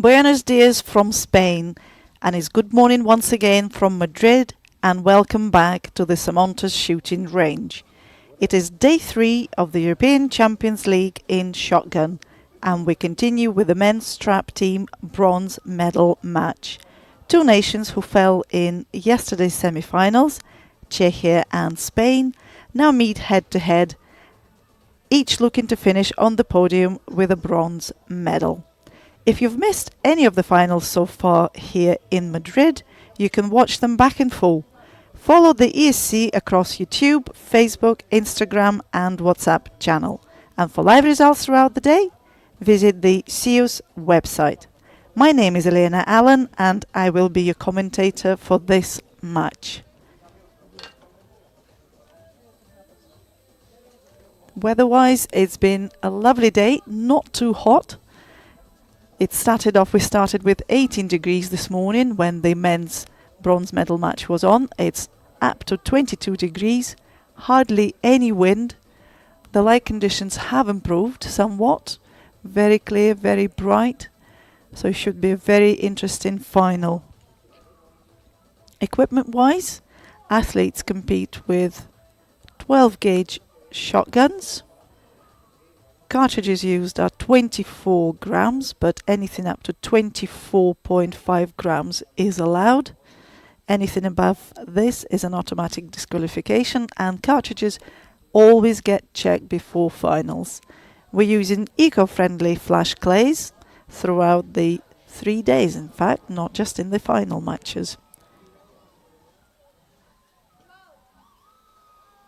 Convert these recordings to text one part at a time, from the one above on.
Buenos dias from Spain, and it's good morning once again from Madrid, and welcome back to the Samontas shooting range. It is day 3 of the European Champions League in shotgun, and we continue with the men's trap team bronze medal match. Two nations who fell in yesterday's semi-finals, Czechia and Spain, now meet head-to-head, each looking to finish on the podium with a bronze medal. If you've missed any of the finals so far here in Madrid, you can watch them back in full. Follow the ESC across YouTube, Facebook, Instagram and WhatsApp channel. And for live results throughout the day, visit the CEO's website. My name is Elena Allen and I will be your commentator for this match. Weather-wise, it's been a lovely day, not too hot. We started with 18 degrees this morning when the men's bronze medal match was on. It's up to 22 degrees, hardly any wind. The light conditions have improved somewhat, very clear, very bright, so it should be a very interesting final. Equipment-wise, athletes compete with 12-gauge shotguns. Cartridges used are 24 grams, but anything up to 24.5 grams is allowed. Anything above this is an automatic disqualification, and cartridges always get checked before finals. We're using eco-friendly flash clays throughout the 3 days, in fact, not just in the final matches.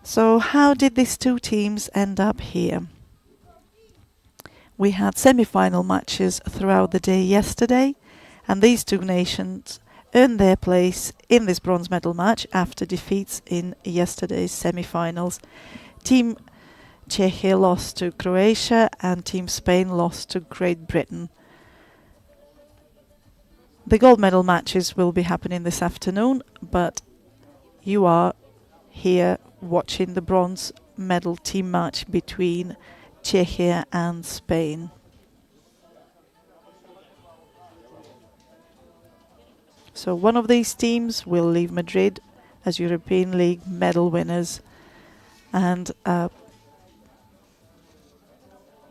So how did these two teams end up here? We had semi-final matches throughout the day yesterday, and these two nations earned their place in this bronze medal match after defeats in yesterday's semi-finals. Team Czechia lost to Croatia and Team Spain lost to Great Britain. The gold medal matches will be happening this afternoon, but you are here watching the bronze medal team match between Czechia and Spain. So one of these teams will leave Madrid as European League medal winners, and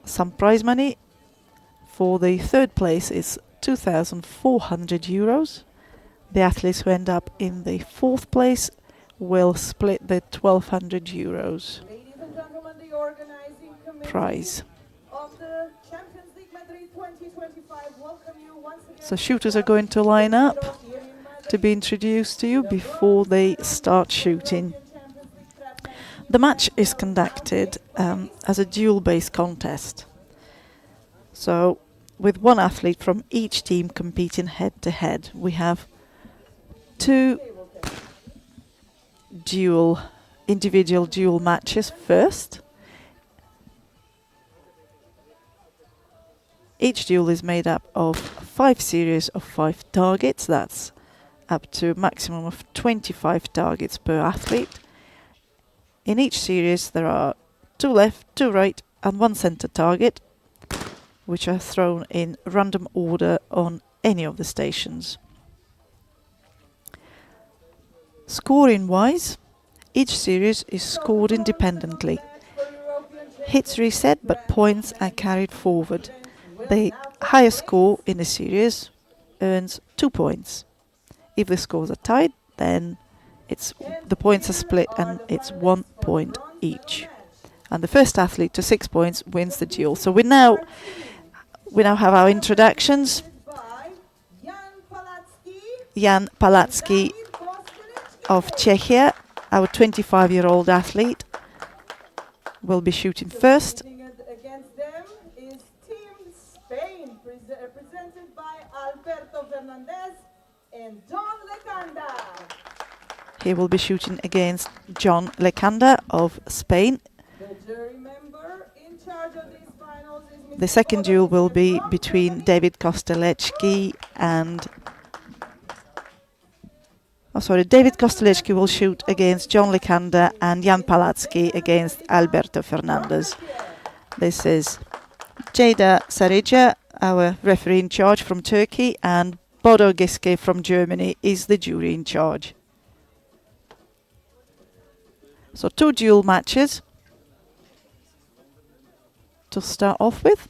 some prize money for the third place is 2,400 euros. The athletes who end up in the fourth place will split the 1,200 euros prize. So shooters are going to line up to be introduced to you before they start shooting. The match is conducted as a duel-based contest. So with one athlete from each team competing head-to-head. We have two individual duel matches first. Each duel is made up of 5 series of 5 targets. That's up to a maximum of 25 targets per athlete. In each series there are 2 left, 2 right and 1 center target, which are thrown in random order on any of the stations. Scoring wise, each series is scored independently. Hits reset, but points are carried forward. The highest score in a series earns 2 points. If the scores are tied, then the points are split and it's 1 point each. And the first athlete to 6 points wins the duel. So we now have our introductions. Jan Palacki of Czechia, our 25-year-old athlete, will be shooting first. Against them is Team Spain, represented by Alberto Fernandez and John Lecanda. He will be shooting against John Lecanda of Spain. The jury member in charge of these finals is The second duel will be between David Kosteleczki and... David Kosteleczki will shoot against John Lecanda and Jan Palacki against Alberto Fernandez. This is Jada Sarija, our referee in charge from Turkey, and Bodo Giske from Germany is the jury in charge. So 2 duel matches to start off with.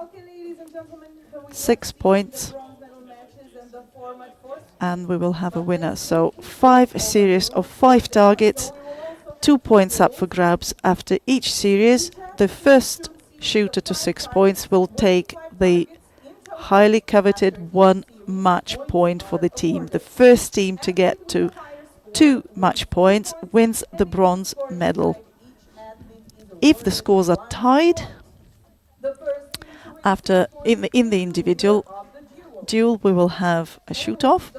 Okay, ladies and gentlemen, so we 6 points, the bronze medal matches and the format for and we will have a winner. So 5 series of 5 targets, 2 points up for grabs after each series. The first shooter to 6 points will take the highly coveted 1 match point for the team. The first team to get to 2 match points wins the bronze medal. If the scores are tied after in the individual duel, we will have a shoot-off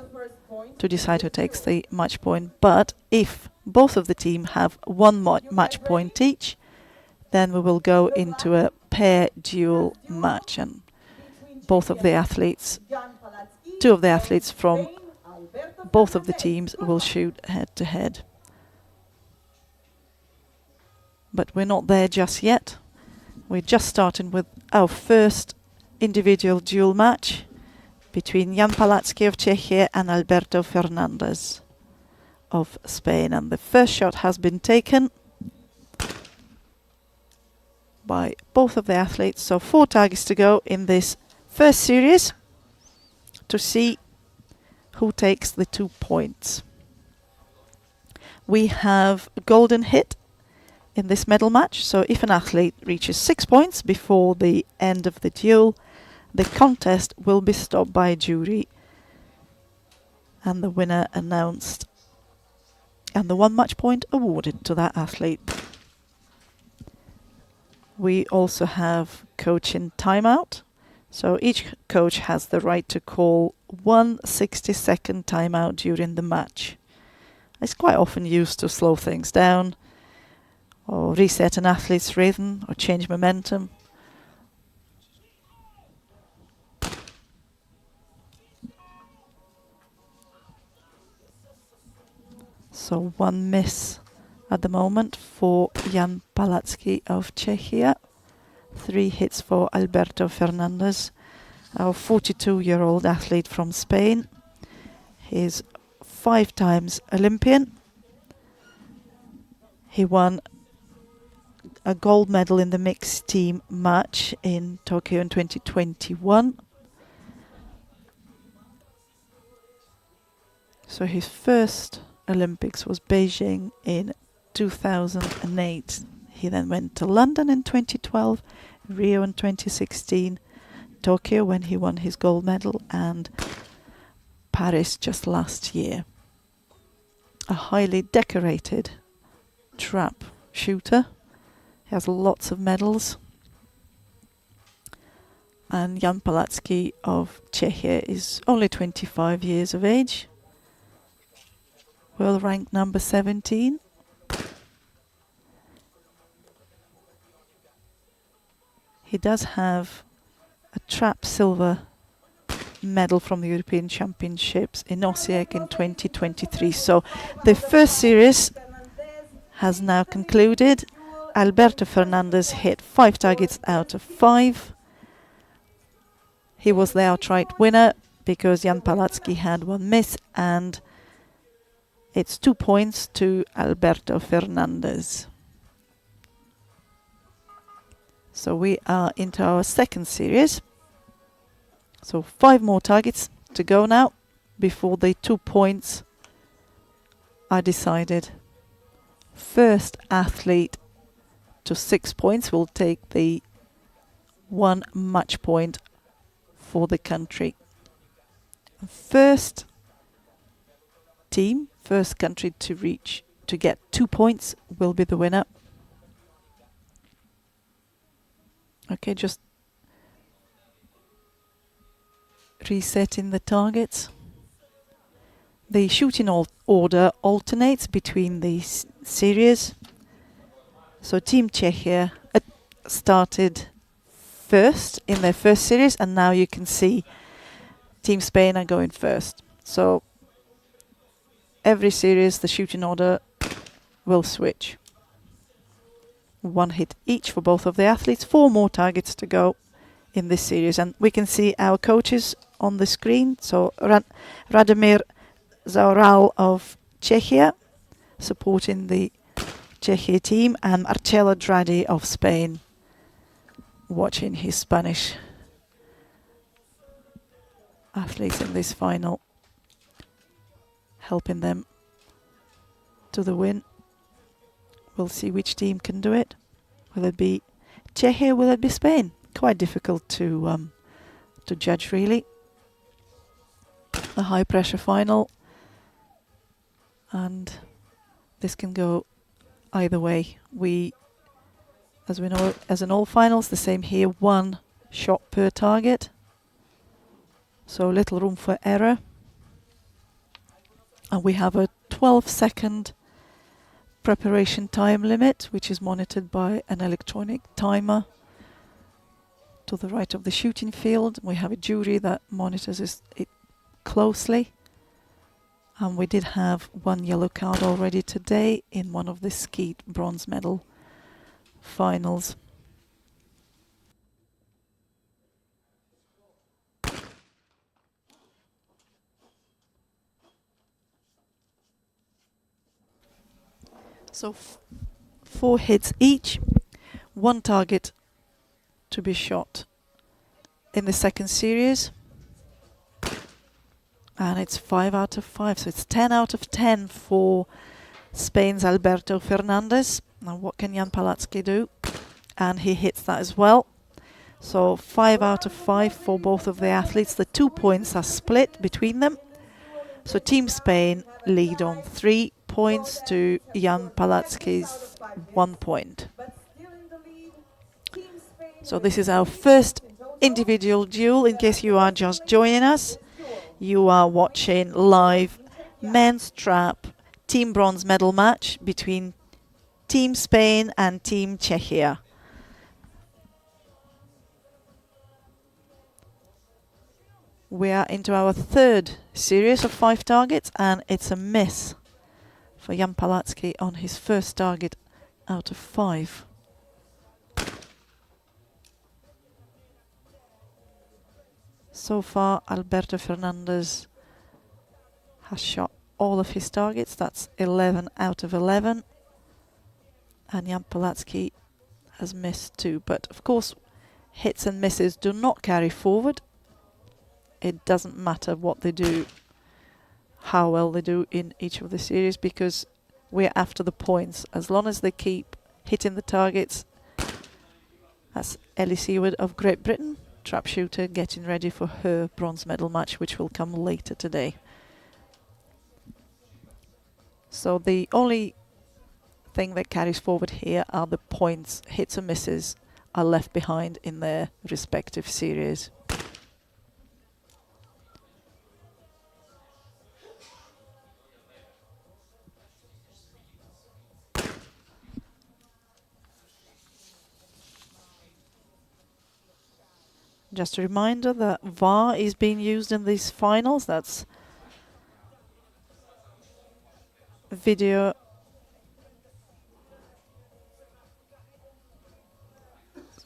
to decide who takes the match point. But if both of the team have 1 match point each, then we will go into a pair duel match, and both of the athletes, 2 of the athletes from both of the teams will shoot head to head. But we're not there just yet. We're just starting with our first individual duel match between Jan Palacki of Czechia and Alberto Fernandez of Spain. And the first shot has been taken by both of the athletes. So 4 targets to go in this first series to see who takes the 2 points. We have a golden hit in this medal match. So if an athlete reaches 6 points before the end of the duel, the contest will be stopped by a jury and the winner announced and the 1 match point awarded to that athlete. We also have coaching timeout. So each coach has the right to call 1 60-second timeout during the match. It's quite often used to slow things down or reset an athlete's rhythm or change momentum. So 1 miss at the moment for Jan Palacki of Czechia. 3 hits for Alberto Fernandez, our 42-year-old athlete from Spain. He's 5 times Olympian. He won a gold medal in the mixed team match in Tokyo in 2021. So his first Olympics was Beijing in 2008. He then went to London in 2012, Rio in 2016, Tokyo when he won his gold medal, and Paris just last year. A highly decorated trap shooter. He has lots of medals. And Jan Palacki of Czechia is only 25 years of age. World rank number 17. He does have a trap silver medal from the European Championships in Osijek in 2023. So the first series has now concluded. Alberto Fernandez hit 5 targets out of 5. He was the outright winner because Jan Palacki had 1 miss, and it's 2 points to Alberto Fernandez. So we are into our second series. So 5 more targets to go now before the 2 points are decided. First athlete to 6 points will take the 1 match point for the country. First team, first country to get 2 points will be the winner. Okay, just resetting the targets. The shooting order alternates between these series. So Team Czechia started first in their first series, and now you can see Team Spain are going first. So every series the shooting order will switch. 1 hit each for both of the athletes. 4 more targets to go in this series. And we can see our coaches on the screen. So Radomir Zaoral of Czechia, supporting the Czechia team, and Marcelo Dradi of Spain, watching his Spanish athletes in this final, helping them to the win. We'll see which team can do it. Will it be Czechia? Will it be Spain? Quite difficult to judge, really. A high pressure final, and this can go either way. As we know, as in all finals, the same here, 1 shot per target, so little room for error. And we have a 12-second preparation time limit, which is monitored by an electronic timer to the right of the shooting field. We have a jury that monitors it closely. And we did have 1 yellow card already today in one of the skeet bronze medal finals. So 4 hits each, 1 target to be shot in the second series. And it's 5 out of 5, so it's 10 out of 10 for Spain's Alberto Fernandez. Now what can Jan Palatsky do? And he hits that as well. So 5 out of 5 for both of the athletes. The 2 points are split between them. So Team Spain lead on 3 points to Jan Palatsky's 1 point. So this is our first individual duel. In case you are just joining us, you are watching live men's trap team bronze medal match between Team Spain and Team Czechia. We are into our third series of 5 targets, and it's a miss for Jan Palatsky on his first target out of 5. So far, Alberto Fernandez has shot all of his targets. That's 11 out of 11. And Jan Palatsky has missed 2. But of course, hits and misses do not carry forward. It doesn't matter what they do, how well they do in each of the series, because we're after the points. As long as they keep hitting the targets. That's Ellie Seward of Great Britain, trap shooter, getting ready for her bronze medal match, which will come later today. So the only thing that carries forward here are the points. Hits and misses are left behind in their respective series. Just a reminder that VAR is being used in these finals. That's video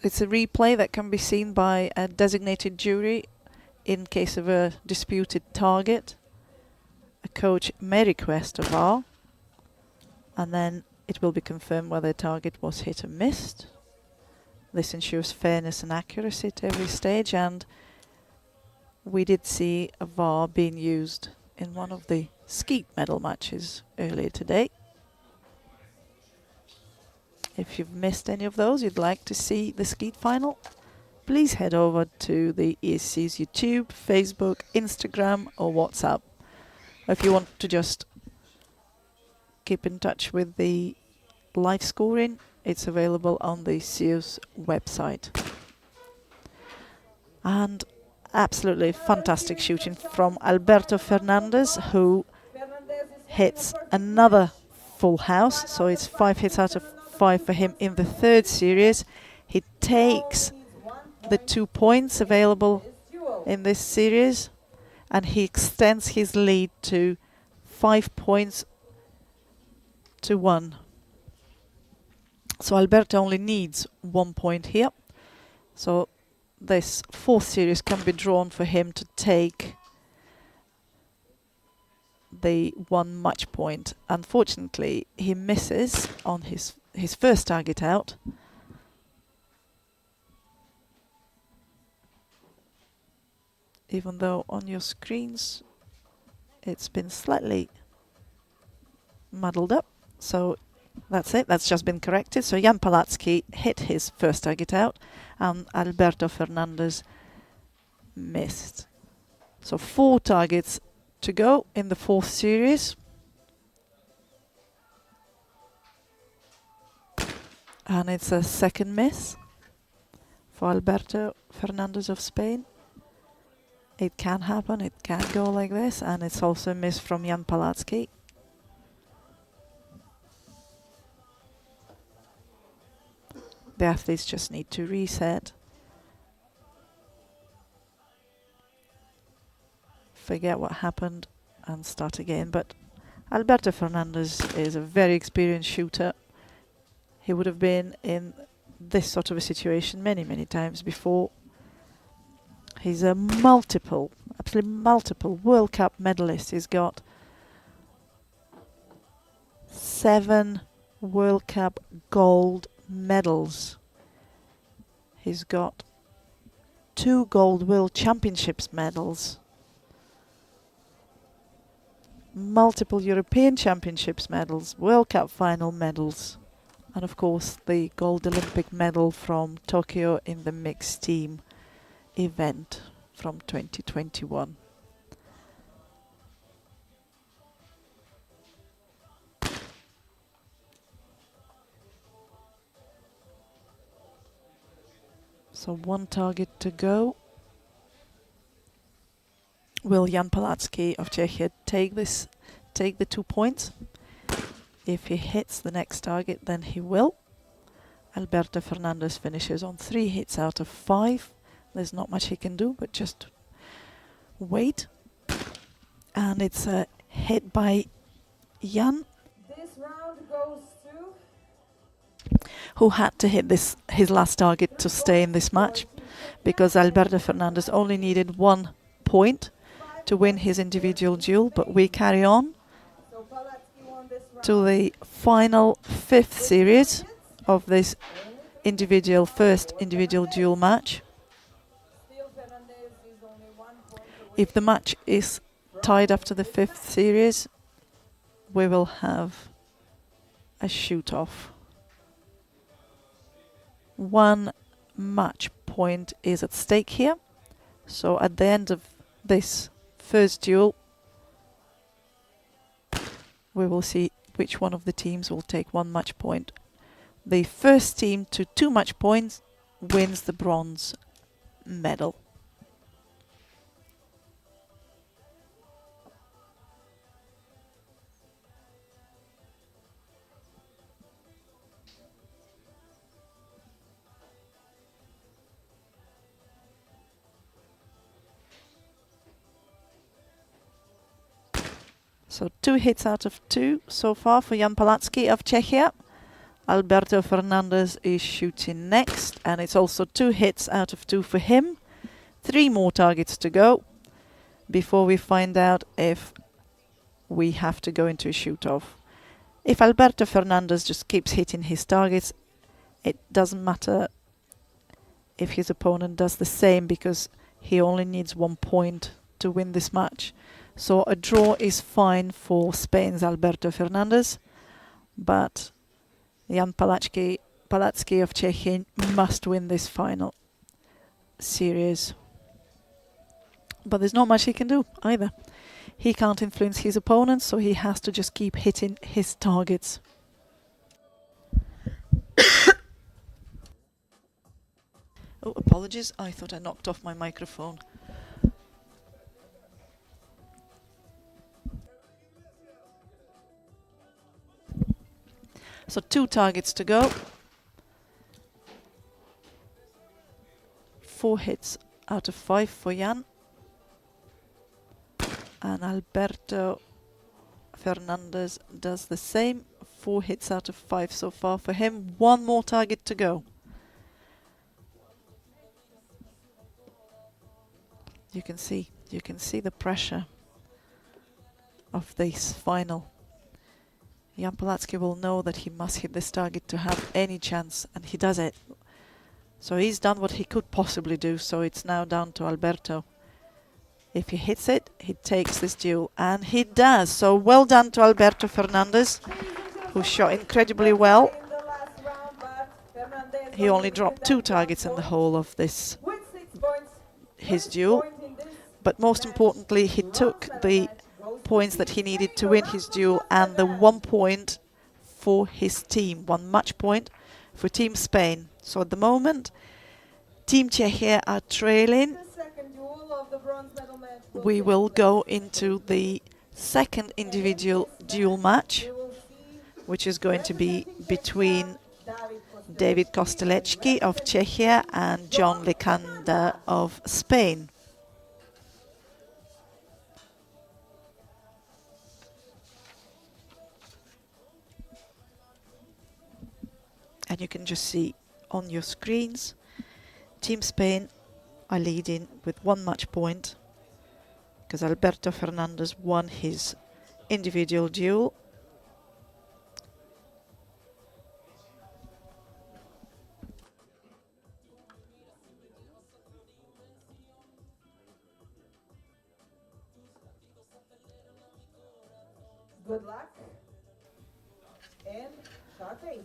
it's a replay that can be seen by a designated jury in case of a disputed target. A coach may request a VAR, and then it will be confirmed whether a target was hit or missed. This ensures fairness and accuracy at every stage, and we did see a VAR being used in one of the skeet medal matches earlier today. If you've missed any of those, you'd like to see the skeet final, please head over to the ESC's YouTube, Facebook, Instagram or WhatsApp. If you want to just keep in touch with the live scoring, it's available on the CIO's website. And absolutely fantastic shooting from Alberto Fernandez, who hits another full house. So it's 5 hits out of 5 for him in the third series. He takes the 2 points available in this series, and he extends his lead to 5 points to 1. So Alberto only needs 1 point here. So this fourth series can be drawn for him to take the one match point. Unfortunately, he misses on his first target out. Even though on your screens it's been slightly muddled up. So that's it, that's just been corrected. So Jan Palacki hit his first target out and Alberto Fernandez missed. So 4 targets to go in the fourth series. And it's a second miss for Alberto Fernandez of Spain. It can happen, it can go like this, and it's also a miss from Jan Palacki. The athletes just need to reset. Forget what happened and start again. But Alberto Fernandez is a very experienced shooter. He would have been in this sort of a situation many, many times before. He's a absolutely multiple World Cup medalist. He's got 7 World Cup gold medals. He's got 2 gold World Championships medals, multiple European Championships medals, World Cup final medals, and of course the gold Olympic medal from Tokyo in the mixed team event from 2021. So 1 target to go. Will Jan Palacki of Czechia take the 2 points? If he hits the next target, then he will. Alberto Fernandez finishes on 3 hits out of 5. There's not much he can do, but just wait. And it's a hit by Jan, This round goes to who had to hit his last target to stay in this match, because Alberto Fernandez only needed 1 point to win his individual duel. But we carry on so Palacki won this round. to the final 5th series of this first individual duel match. Still Fernandez is only 1 point away. If the match is tied after the 5th series, we will have a shoot-off. 1 match point is at stake here. So at the end of this first duel, we will see which one of the teams will take 1 match point. The first team to 2 match points wins the bronze medal. So 2 hits out of 2 so far for Jan Palacki of Czechia. Alberto Fernandez is shooting next, and it's also 2 hits out of 2 for him. 3 more targets to go before we find out if we have to go into a shoot-off. If Alberto Fernandez just keeps hitting his targets, it doesn't matter if his opponent does the same, because he only needs 1 point to win this match. So a draw is fine for Spain's Alberto Fernandez, but Jan Palacki of Czechia must win this final series. But there's not much he can do either. He can't influence his opponent, so he has to just keep hitting his targets. Oh, apologies, I thought I knocked off my microphone. So 2 targets to go. 4 hits out of 5 for Jan. And Alberto Fernandez does the same. 4 hits out of 5 so far for him. 1 more target to go. You can see the pressure of this final. Jan Palatsky will know that he must hit this target to have any chance, and he does it. So he's done what he could possibly do, so it's now down to Alberto. If he hits it, he takes this duel, and he does. So well done to Alberto Fernandez, who shot incredibly well. He only dropped 2 targets in the whole of this, his duel. But most importantly, he took the points that he needed to win his duel and the 1 point for his team, 1 match point for Team Spain. So at the moment, Team Czechia are trailing. We will go into the second individual duel match, which is going to be between David Kostelečki of Czechia and John Licanda of Spain. And you can just see on your screens, Team Spain are leading with 1 match point because Alberto Fernandez won his individual duel. Good luck and sharp aim.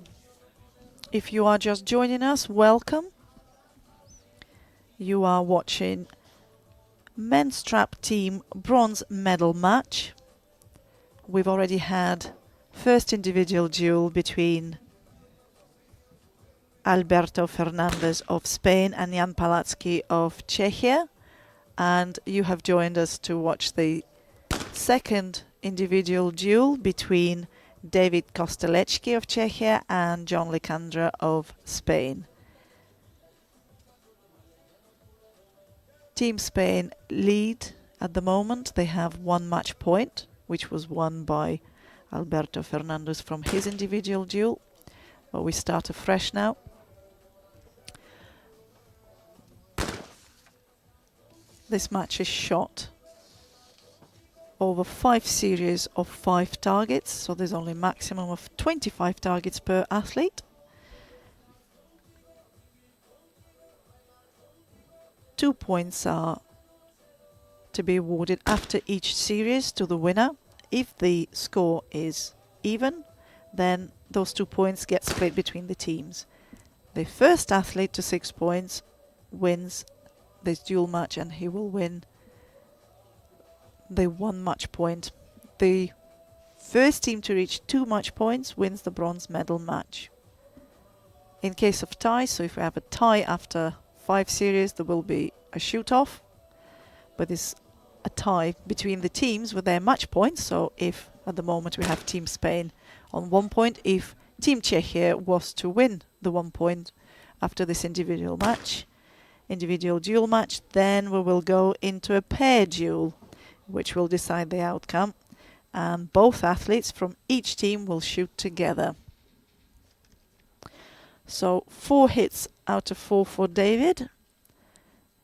If you are just joining us, welcome. You are watching men's trap team bronze medal match. We've already had first individual duel between Alberto Fernandez of Spain and Jan Palatsky of Czechia, and you have joined us to watch the second individual duel between David Kostelečki of Czechia and John Licandra of Spain. Team Spain lead at the moment. They have 1 match point, which was won by Alberto Fernandez from his individual duel. But we start afresh now. This match is shot over 5 series of 5 targets, so there's only a maximum of 25 targets per athlete. 2 points are to be awarded after each series to the winner. If the score is even, then those 2 points get split between the teams. The first athlete to 6 points wins this duel match, and he will win the 1 match point. The first team to reach 2 match points wins the bronze medal match. In case of tie, so if we have a tie after 5 series, there will be a shoot-off, but it's a tie between the teams with their match points. So if at the moment we have Team Spain on 1 point, if Team Czechia was to win the 1 point after this individual duel match, then we will go into a pair duel, which will decide the outcome, and both athletes from each team will shoot together. So 4 hits out of 4 for David.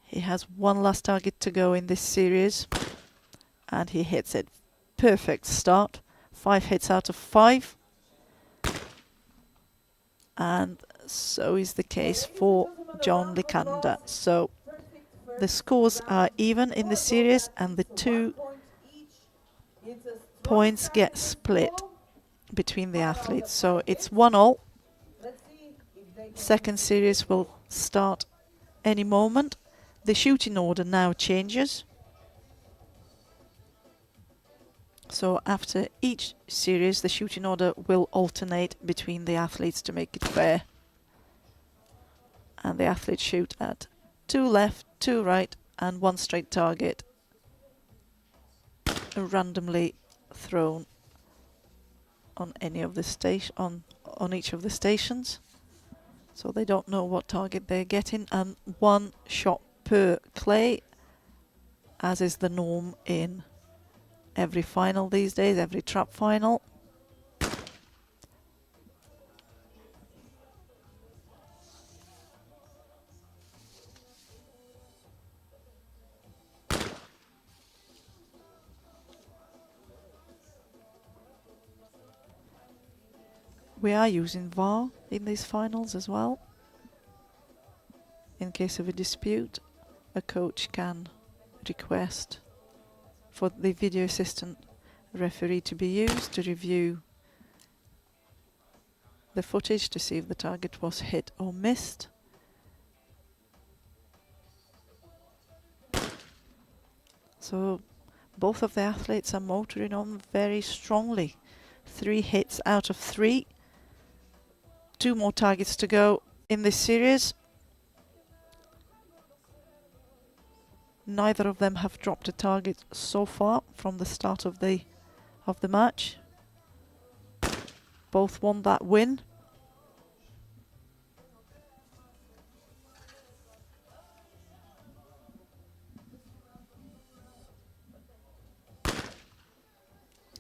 He has 1 last target to go in this series, and he hits it. Perfect start. 5 hits out of 5. And so is the case for John Licanda. So the scores are even in the series, and the 2 points get split between the athletes. So it's 1-1. Second series will start any moment. The shooting order now changes. So after each series, the shooting order will alternate between the athletes to make it fair. And the athletes shoot at 2 left, 2 right, and 1 straight target, randomly thrown on any of the on each of the stations. So they don't know what target they're getting, and 1 shot per clay, as is the norm in every final these days, every trap final. We are using VAR in these finals as well. In case of a dispute, a coach can request for the video assistant referee to be used to review the footage to see if the target was hit or missed. So both of the athletes are motoring on very strongly. 3 hits out of 3. 2 more targets to go in this series. Neither of them have dropped a target so far from the start of the match. Both won that win.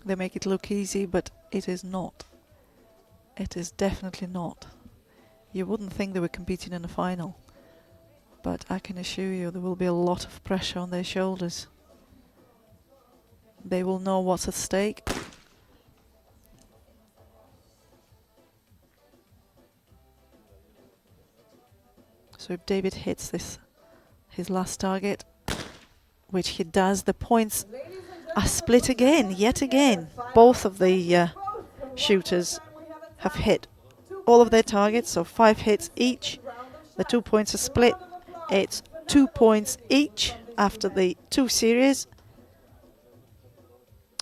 They make it look easy, but it is not. It is definitely not. You wouldn't think they were competing in a final, but I can assure you there will be a lot of pressure on their shoulders. They will know what's at stake. So if David hits his last target, which he does, the points are split again, yet again. Both of the shooters have hit all of their targets, so 5 hits each. The 2 points are split. It's 2 points each after the 2 series.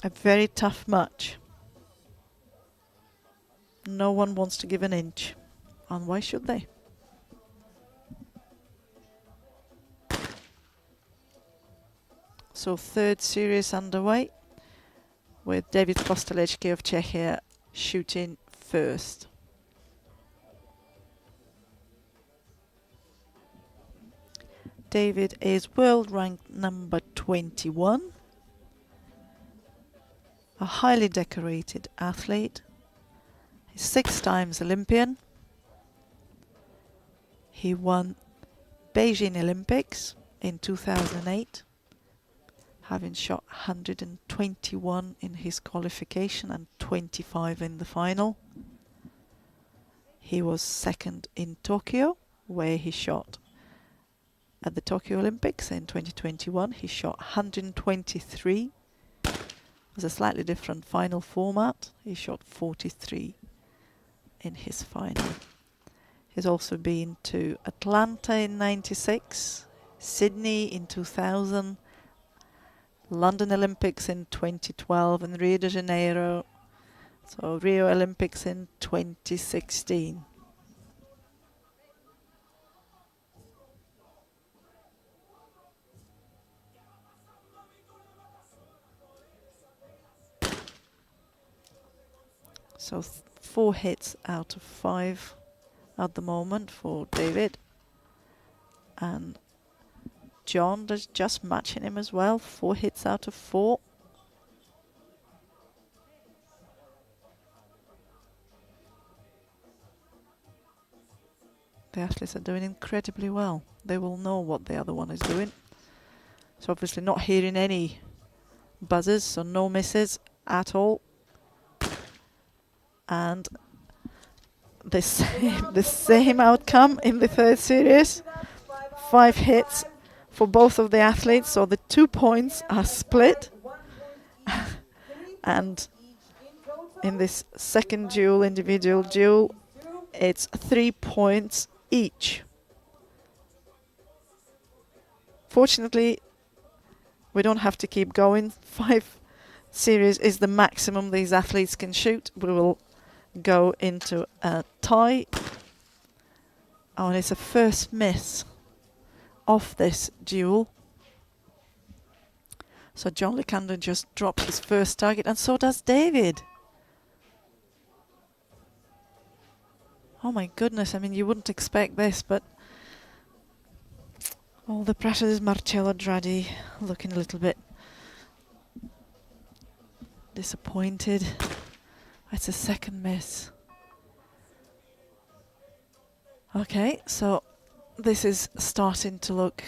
A very tough match. No one wants to give an inch, and why should they? So 3rd series underway with David Kostelečky of Czechia shooting first. David is world ranked number 21, a highly decorated athlete. He's 6 times Olympian. He won Beijing Olympics in 2008. Having shot 121 in his qualification and 25 in the final. He was 2nd in Tokyo, where he shot at the Tokyo Olympics in 2021. He shot 123. It was a slightly different final format. He shot 43 in his final. He's also been to Atlanta in 96, Sydney in 2000, London Olympics in 2012 and Rio de Janeiro, so Rio Olympics in 2016. So 4 hits out of 5 at the moment for David. And John is just matching him as well. 4 hits out of 4. The athletes are doing incredibly well. They will know what the other one is doing. So obviously not hearing any buzzers, so no misses at all. And the same outcome in the 3rd series. 5 hits for both of the athletes, so the 2 points are split. And in this second duel, individual duel, it's 3 points each. Fortunately, we don't have to keep going. 5 series is the maximum these athletes can shoot. We will go into a tie. Oh, and it's a first miss off this duel. So John Lekander just dropped his first target, and so does David. Oh my goodness, I mean, you wouldn't expect this, but all the pressure is Marcello Draghi looking a little bit disappointed. It's a second miss. Okay, so this is starting to look...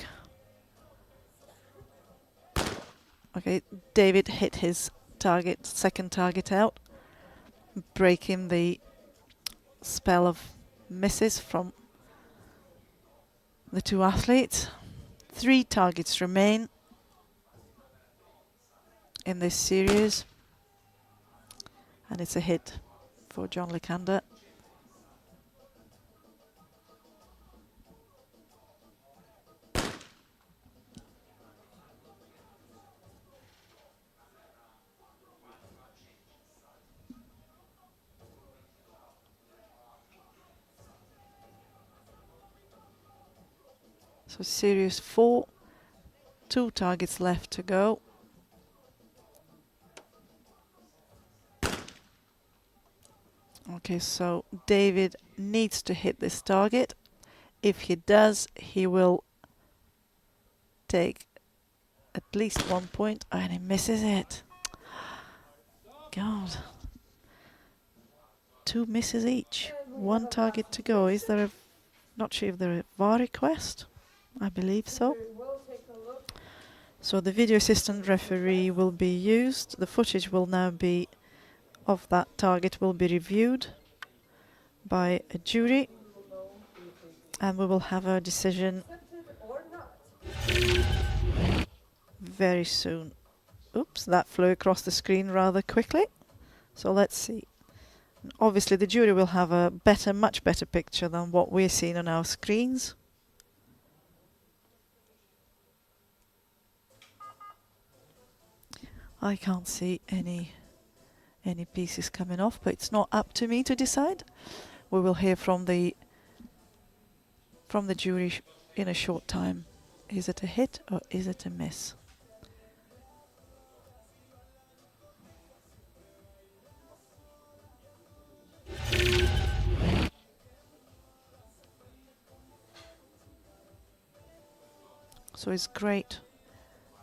Okay, David hit his target, second target out, breaking the spell of misses from the two athletes. 3 targets remain in this series, and it's a hit for John Lekander. So series 4, 2 targets left to go. Okay, so David needs to hit this target. If he does, he will take at least 1 point, and he misses it. God. 2 misses each. 1 target to go. Is there a... Not sure if there a VAR request? I believe so. So the video assistant referee will be used. The footage will now be of that target will be reviewed by a jury, and we will have a decision very soon. Oops, that flew across the screen rather quickly. So let's see. Obviously the jury will have a better, much better picture than what we're seeing on our screens. I can't see any pieces coming off, but it's not up to me to decide. We will hear from the jury in a short time. Is it a hit or is it a miss? So it's great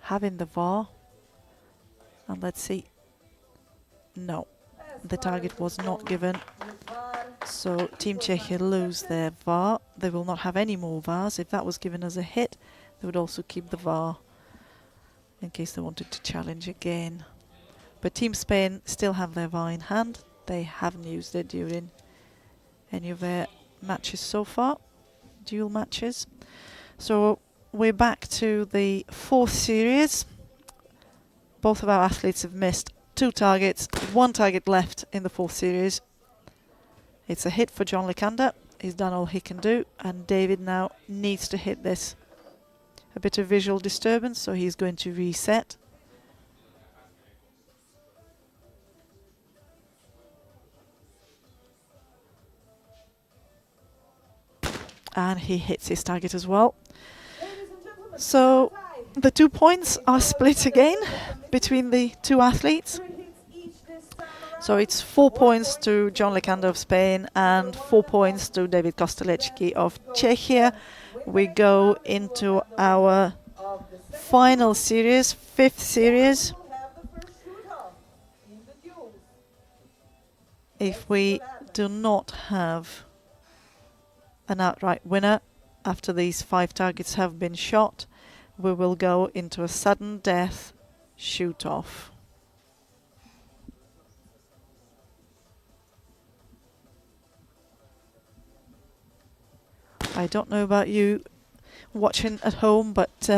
having the VAR. And let's see. No, the target was not given. So Team Czechia lose their VAR. They will not have any more VARs. If that was given as a hit, they would also keep the VAR in case they wanted to challenge again. But Team Spain still have their VAR in hand. They haven't used it during any of their matches so far, dual matches. So we're back to the 4th series. Both of our athletes have missed 2 targets, 1 target left in the 4th series. It's a hit for John Lekander. He's done all he can do, and David now needs to hit this. A bit of visual disturbance, so he's going to reset. And he hits his target as well. So the 2 points are split again between the 2 athletes. So it's 4 points to John Lekander of Spain and 4 points to David Kosteleczki of Czechia. We go into our final series, 5th series. If we do not have an outright winner after these 5 targets have been shot, we will go into a sudden death shoot-off. I don't know about you watching at home, but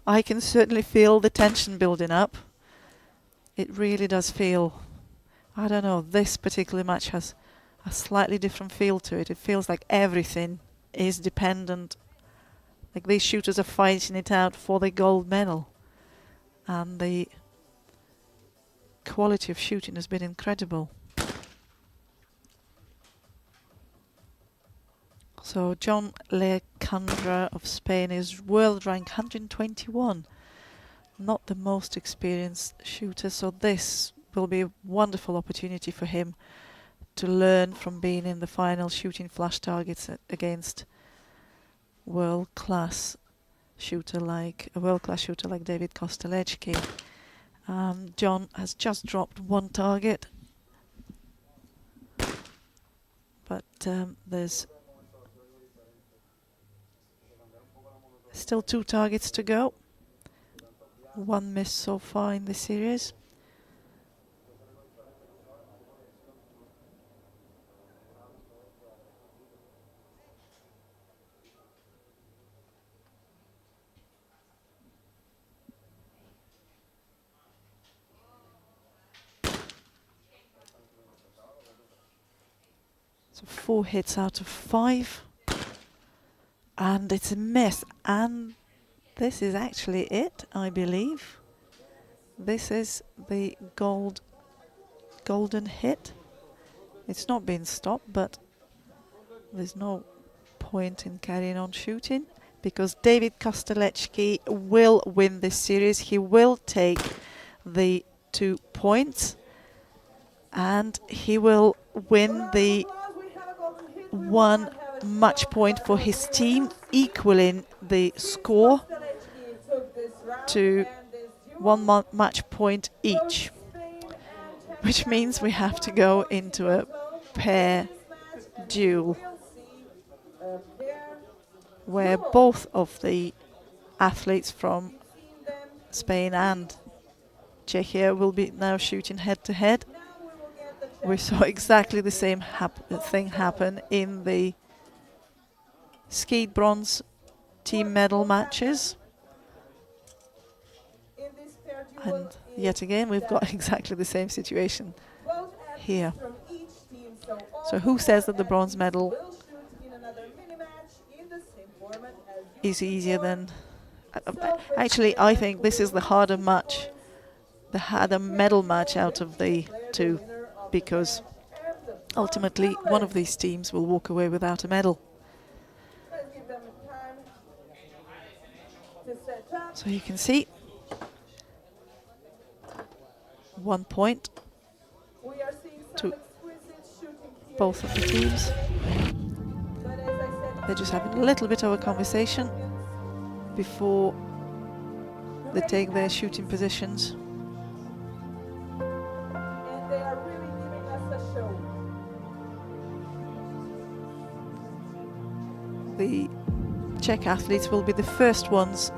I can certainly feel the tension building up. It really does feel, I don't know, this particular match has a slightly different feel to it. It feels like everything is dependent. Like these shooters are fighting it out for the gold medal. And the quality of shooting has been incredible. So John Lekander of Spain is world rank 121. Not the most experienced shooter, so this will be a wonderful opportunity for him to learn from being in the final, shooting flash targets against a world-class shooter like David Kosteleczki. John has just dropped 1 target, but there's still 2 targets to go. 1 miss so far in the series. So 4 hits out of 5. And it's a miss. And this is actually it, I believe. This is the golden hit. It's not been stopped, but there's no point in carrying on shooting because David Kosteleczki will win this series. He will take the 2 points and he will win the 1 match point for his team, equaling the score to 1 match point each, which means we have to go into a pair duel where both of the athletes from Spain and Czechia will be now shooting head to head. We saw exactly the same thing happen in the skied bronze team medal matches. And yet again, we've got exactly the same situation here. So who says that the bronze medal is easier than... actually, I think this is the harder match, the harder medal match out of the 2, because ultimately one of these teams will walk away without a medal. So you can see 1 point to both of the teams. They're just having a little bit of a conversation before they take their shooting positions. And they are really giving us a show. The Czech athletes will be the first ones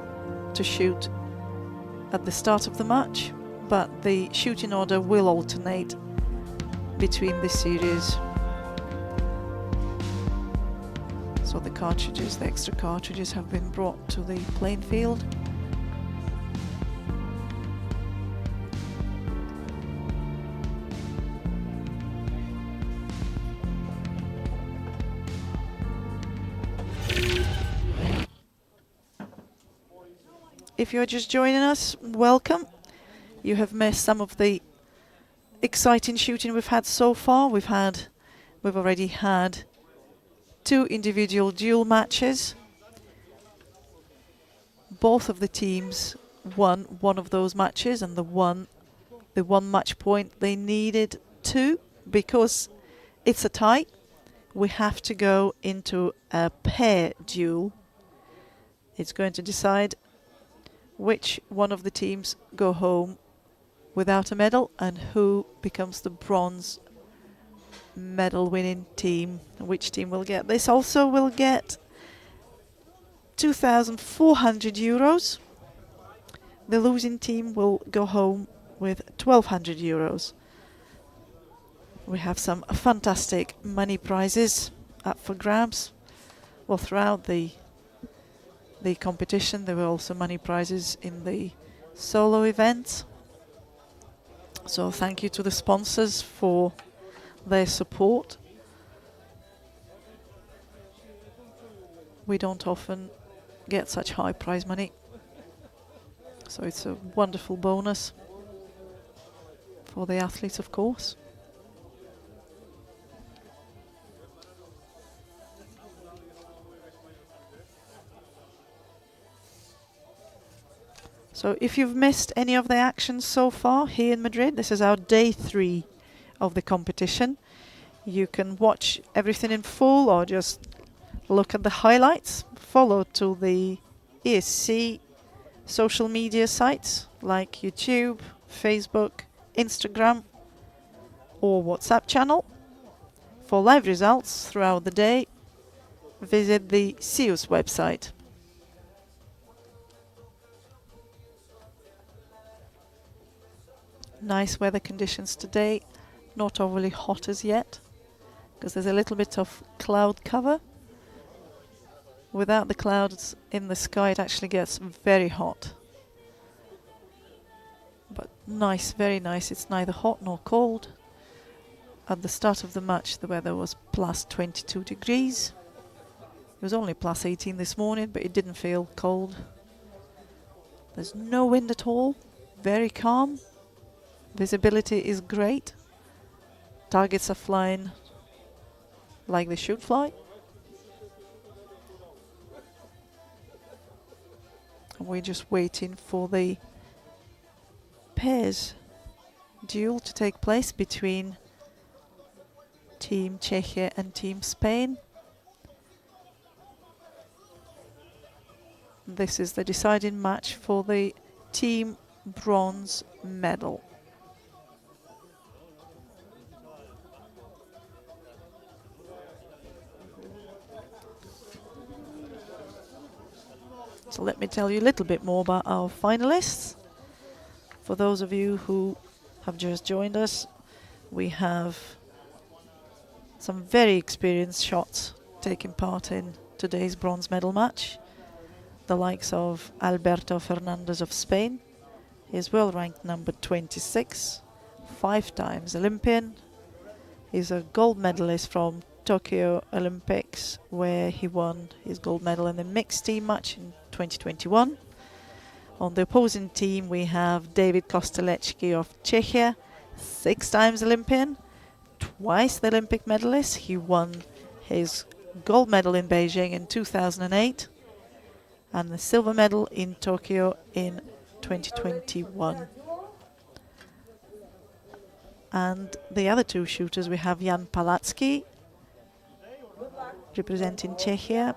to shoot at the start of the match, but the shooting order will alternate between the series. So the cartridges, the extra cartridges have been brought to the playing field. If you're just joining us, welcome. You have missed some of the exciting shooting we've had so far. We've already had 2 individual duel matches. Both of the teams won one of those matches, and the one match point they needed 2, because it's a tie. We have to go into a pair duel. It's going to decide which one of the teams go home without a medal and who becomes the bronze medal winning team. Which team will get this also will get 2,400 euros. The losing team will go home with 1,200 euros. We have some fantastic money prizes up for grabs. Well, throughout the competition there were also money prizes in the solo events. So thank you to the sponsors for their support. We don't often get such high prize money, so it's a wonderful bonus for the athletes, of course. So if you've missed any of the action so far here in Madrid, this is our day 3 of the competition. You can watch everything in full or just look at the highlights. Follow to the ESC social media sites like YouTube, Facebook, Instagram or WhatsApp channel. For live results throughout the day, visit the CEUS website. Nice weather conditions today, not overly hot as yet, because there's a little bit of cloud cover. Without the clouds in the sky, it actually gets very hot. But nice, very nice. It's neither hot nor cold. At the start of the match, the weather was plus 22 degrees. It was only plus 18 this morning, but it didn't feel cold. There's no wind at all, very calm. Visibility is great. Targets are flying like they should fly. And we're just waiting for the pairs duel to take place between Team Czechia and Team Spain. This is the deciding match for the team bronze medal. So let me tell you a little bit more about our finalists. For those of you who have just joined us, we have some very experienced shots taking part in today's bronze medal match. The likes of Alberto Fernandez of Spain. He's world ranked number 26, 5 times Olympian. He's a gold medalist from Tokyo Olympics, where he won his gold medal in the mixed team match in 2021. On the opposing team we have David Kosteleczki of Czechia, 6 times Olympian, twice the Olympic medalist. He won his gold medal in Beijing in 2008 and the silver medal in Tokyo in 2021. And the other 2 shooters, we have Jan Palacki representing Czechia,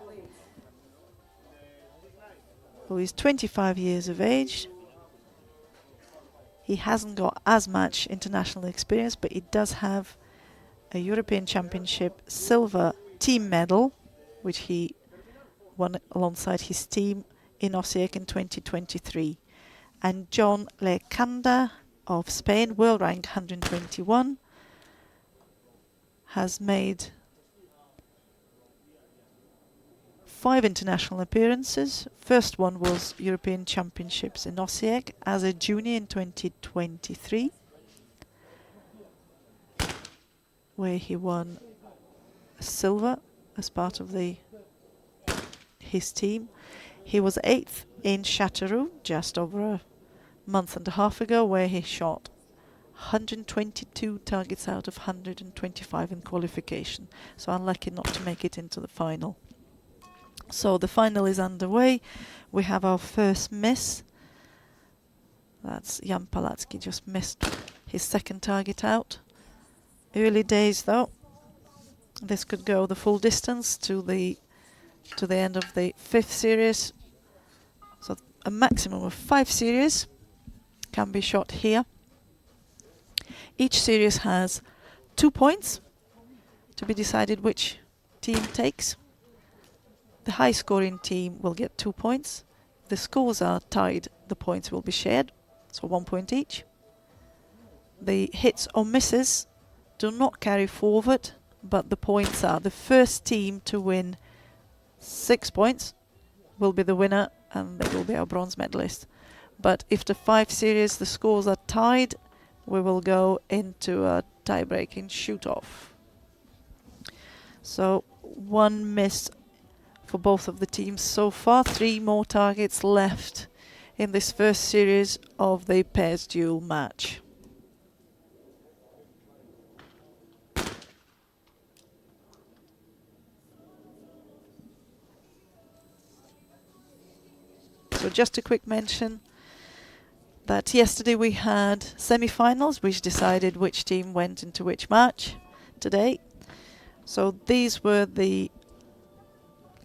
who is 25 years of age. He hasn't got as much international experience, but he does have a European Championship silver team medal, which he won alongside his team in Osijek in 2023. And John Lecanda of Spain, world rank 121, has made 5 international appearances. First one was European Championships in Osijek as a junior in 2023, where he won silver as part of his team. He was 8th in Châteauroux just over a month and a half ago, where he shot 122 targets out of 125 in qualification, so unlucky not to make it into the final. So the final is underway. We have our first miss. That's Jan Palacki, just missed his 2nd target out. Early days though. This could go the full distance to the end of the 5th series. So a maximum of 5 series can be shot here. Each series has 2 points to be decided which team takes. The high scoring team will get 2 points. If the scores are tied, the points will be shared, so 1 point each. The hits or misses do not carry forward, but the points are the first team to win 6 points will be the winner, and they will be our bronze medalist. But if the 5 series the scores are tied, we will go into a tie-breaking shoot-off. So 1 miss for both of the teams so far. 3 more targets left in this first series of the pairs duel match. So just a quick mention that yesterday we had semi-finals which decided which team went into which match today. So these were the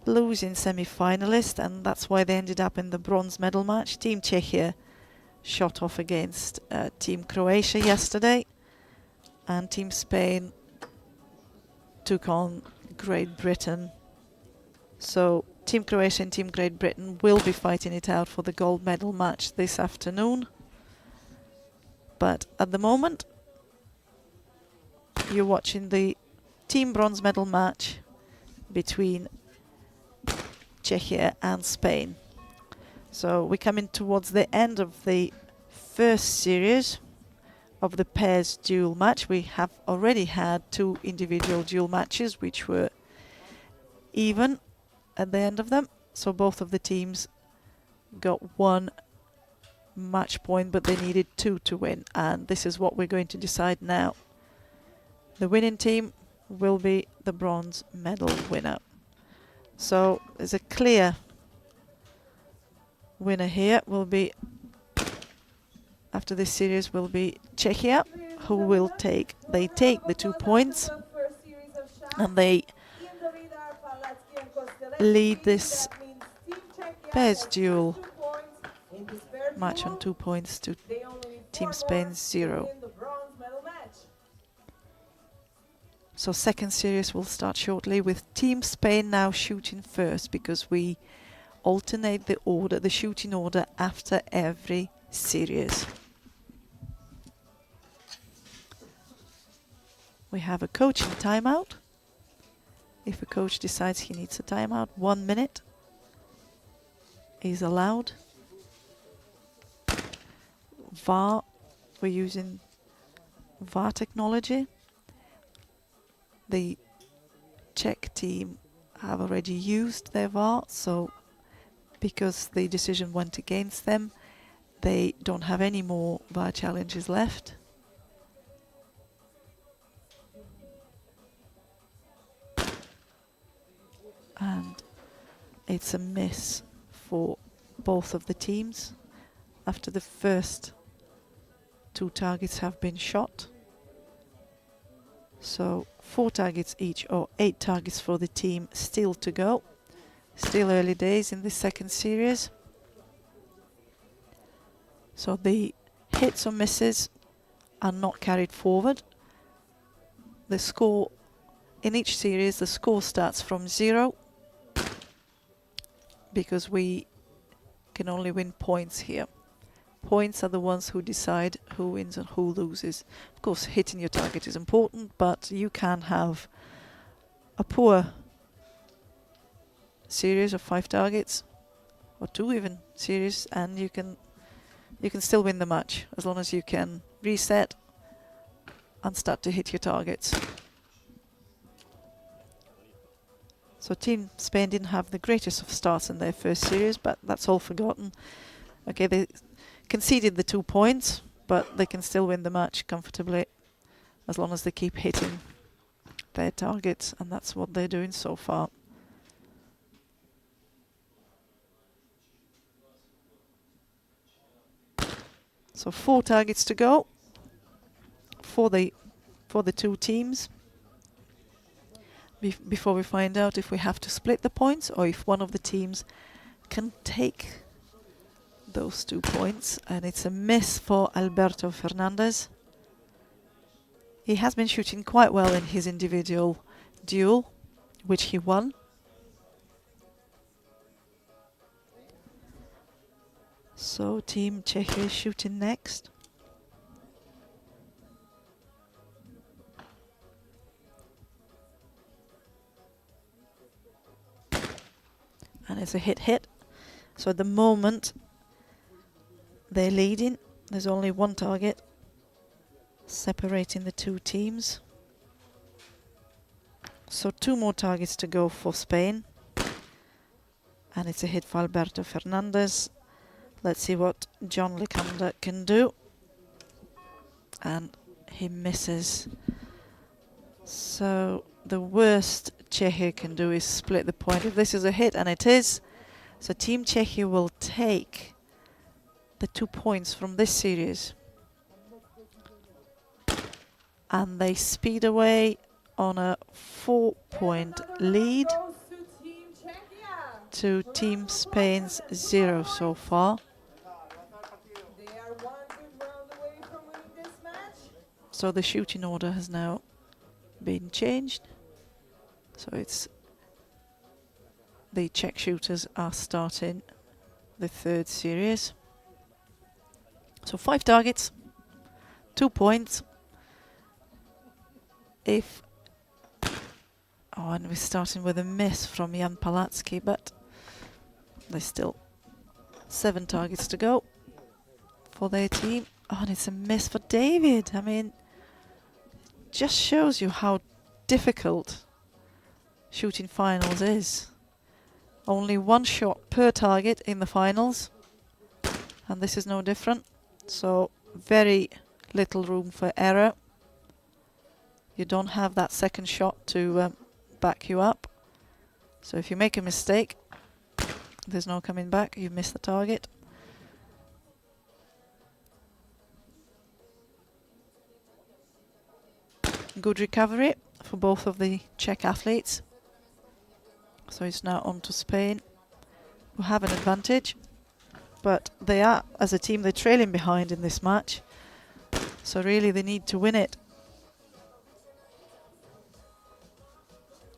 losing semi-finalists, and that's why they ended up in the bronze medal match. Team Czechia shot off against Team Croatia yesterday, and Team Spain took on Great Britain. So Team Croatia and Team Great Britain will be fighting it out for the gold medal match this afternoon. But at the moment, you're watching the team bronze medal match between Czechia and Spain. So we're coming towards the end of the first series of the pairs duel match. We have already had 2 individual duel matches which were even at the end of them. So both of the teams got 1 match point, but they needed 2 to win. And this is what we're going to decide now. The winning team will be the bronze medal winner. So there's a clear winner here. Will be, after this series, will be Czechia, who will take the 2 points, and they lead this pairs duel match on 2 points to Team Spain 0. So second series will start shortly with Team Spain now shooting first, because we alternate the order, the shooting order, after every series. We have a coaching timeout. If a coach decides he needs a timeout, 1 minute is allowed. VAR, we're using VAR technology. The Czech team have already used their VAR, so because the decision went against them, they don't have any more VAR challenges left. And it's a miss for both of the teams after the first 2 targets have been shot. So 4 targets each, or 8 targets for the team still to go. Still early days in the second series. So the hits or misses are not carried forward. The score in each series, the score starts from 0, because we can only win points here. Points are the ones who decide who wins and who loses. Of course, hitting your target is important, but you can have a poor series of 5 targets, or 2 even series, and you can still win the match, as long as you can reset and start to hit your targets. So Team Spain didn't have the greatest of starts in their first series, but that's all forgotten. Okay, they conceded the 2 points, but they can still win the match comfortably as long as they keep hitting their targets, and that's what they're doing so far. So 4 targets to go for the 2 teams. Before we find out if we have to split the points, or if one of the teams can take those 2 points. And it's a miss for Alberto Fernandez. He has been shooting quite well in his individual duel, which he won. So Team Czechia is shooting next. And it's a hit. So at the moment they're leading. There's only 1 target separating the 2 teams. So 2 more targets to go for Spain. And it's a hit for Alberto Fernandez. Let's see what John Lecander can do. And he misses. So the worst Czechia can do is split the point. If this is a hit, and it is, so Team Czechia will take the 2 points from this series. And they speed away on a 4-point lead to Team Spain's 0 so far. So the shooting order has now been changed. So it's the Czech shooters are starting the 3rd series. So 5 targets, 2 points. And we're starting with a miss from Jan Palatsky, but there's still 7 targets to go for their team. Oh, and it's a miss for David. I mean, just shows you how difficult shooting finals is. Only one shot per target in the finals, and this is no different. So very little room for error. You don't have that second shot to back you up. So if you make a mistake, there's no coming back. You miss the target. Good recovery for both of the Czech athletes. So it's now on to Spain, who have an advantage. But they are, as a team, they're trailing behind in this match. So really they need to win it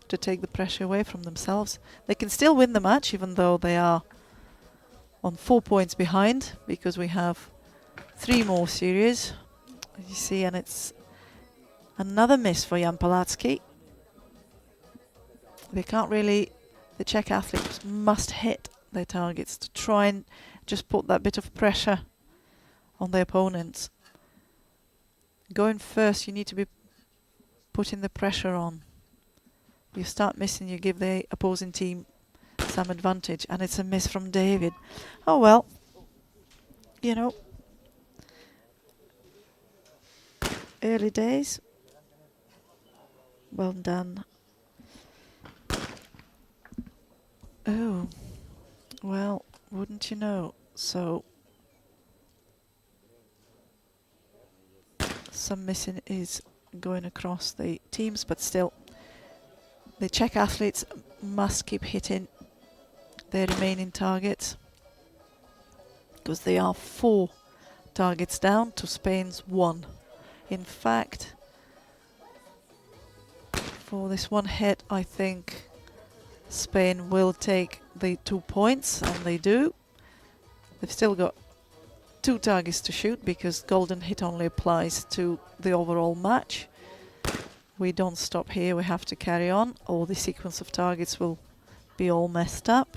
to take the pressure away from themselves. They can still win the match even though they are on 4 points behind, because we have 3 more series. You see, and it's another miss for Jan Palatsky. They can't really, the Czech athletes must hit their targets to try and just put that bit of pressure on the opponents. Going first, you need to be putting the pressure on. You start missing, you give the opposing team some advantage, and it's a miss from David. Oh well, you know, early days. Well done. Oh, well, wouldn't you know? So, some missing is going across the teams, but still, the Czech athletes must keep hitting their remaining targets, because they are 4 targets down to Spain's 1. In fact, for this one hit, I think Spain will take the 2 points, and they do. They've still got 2 targets to shoot, because golden hit only applies to the overall match. We don't stop here, we have to carry on, or the sequence of targets will be all messed up.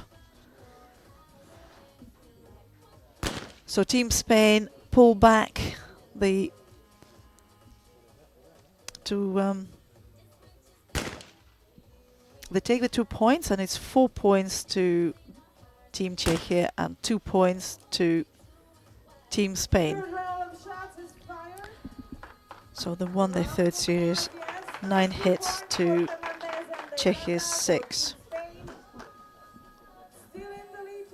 So Team Spain pull back the they take the 2 points, and it's 4 points to Team Czechia and 2 points to Team Spain. Third round of shots is fired. So they won their 3rd series, 9 hits to Czechia's 6.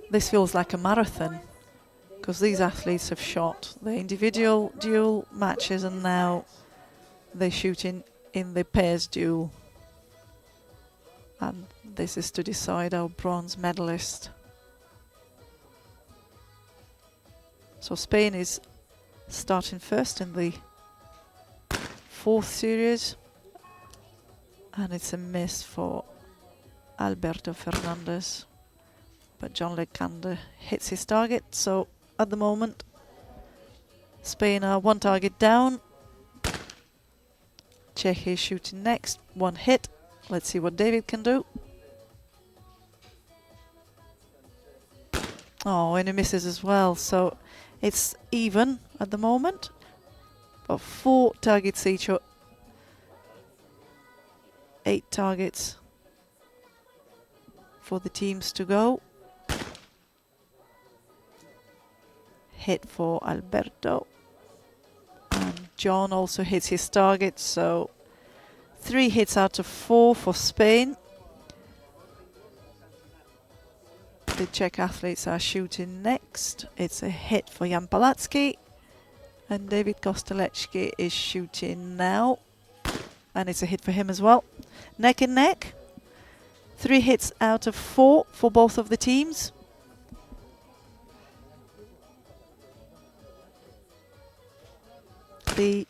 This feels like a marathon, because these athletes have shot the individual duel matches, and now they're shooting in the pairs duel. And this is to decide our bronze medalist. So Spain is starting first in the 4th series, and it's a miss for Alberto Fernandez, but John Lecander hits his target. So at the moment Spain are 1 target down. Czechia is shooting next, 1 hit. Let's see what David can do. Oh, and he misses as well, so it's even at the moment, but 4 targets each, or 8 targets for the teams to go. Hit for Alberto, and John also hits his target, so 3 hits out of 4 for Spain. The Czech athletes are shooting next. It's a hit for Jan Palatsky, and David Kosteleczki is shooting now, and it's a hit for him as well. Neck and neck. 3 hits out of 4 for both of the teams. The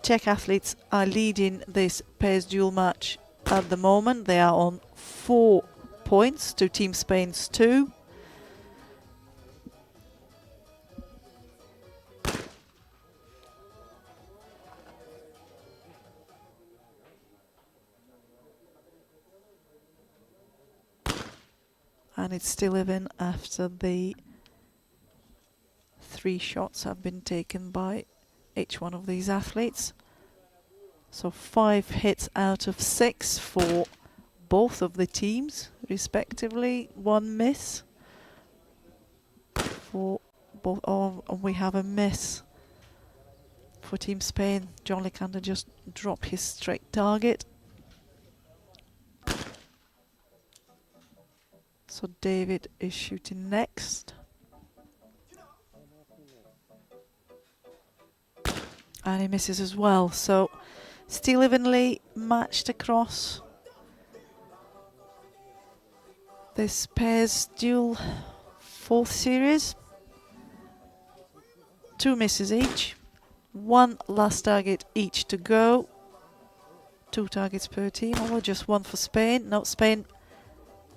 Czech athletes are leading this pairs duel match at the moment. They are on 4 points to Team Spain's 2. And it's still even after the 3 shots have been taken by each one of these athletes. So 5 hits out of 6 for both of the teams, respectively. 1 miss for both. Oh, and we have a miss for Team Spain. John Licanda just dropped his straight target. So David is shooting next. And he misses as well. So still evenly matched across this pairs duel 4th series. 2 misses each. 1 last target each to go. 2 targets per team, or just 1 for Spain. No, Spain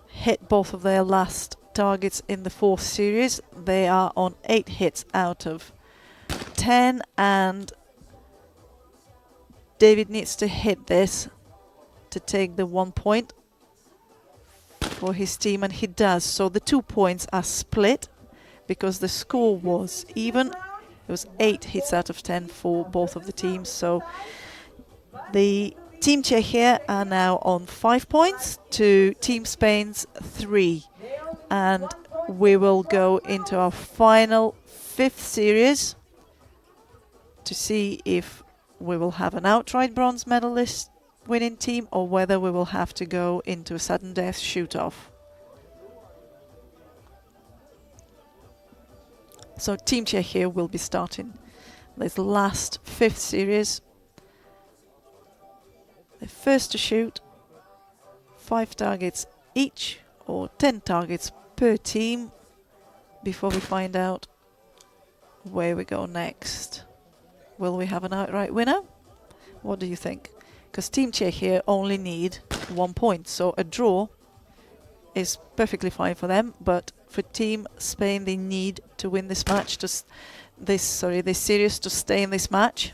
hit both of their last targets in the 4th series. They are on 8 hits out of 10, and David needs to hit this to take the 1 point for his team, and he does. So the 2 points are split because the score was even. It was 8 hits out of 10 for both of the teams. So the Team Czechia are now on 5 points to Team Spain's 3. And we will go into our final 5th series to see if we will have an outright bronze medalist winning team or whether we will have to go into a sudden death shoot-off. So Team Czechia will be starting this last 5th series. The first to shoot 5 targets each or 10 targets per team before we find out where we go next. Will we have an outright winner? What do you think? Because Team Czechia only need 1 point, so a draw is perfectly fine for them, but for Team Spain they need to win this match, this series, to stay in this match.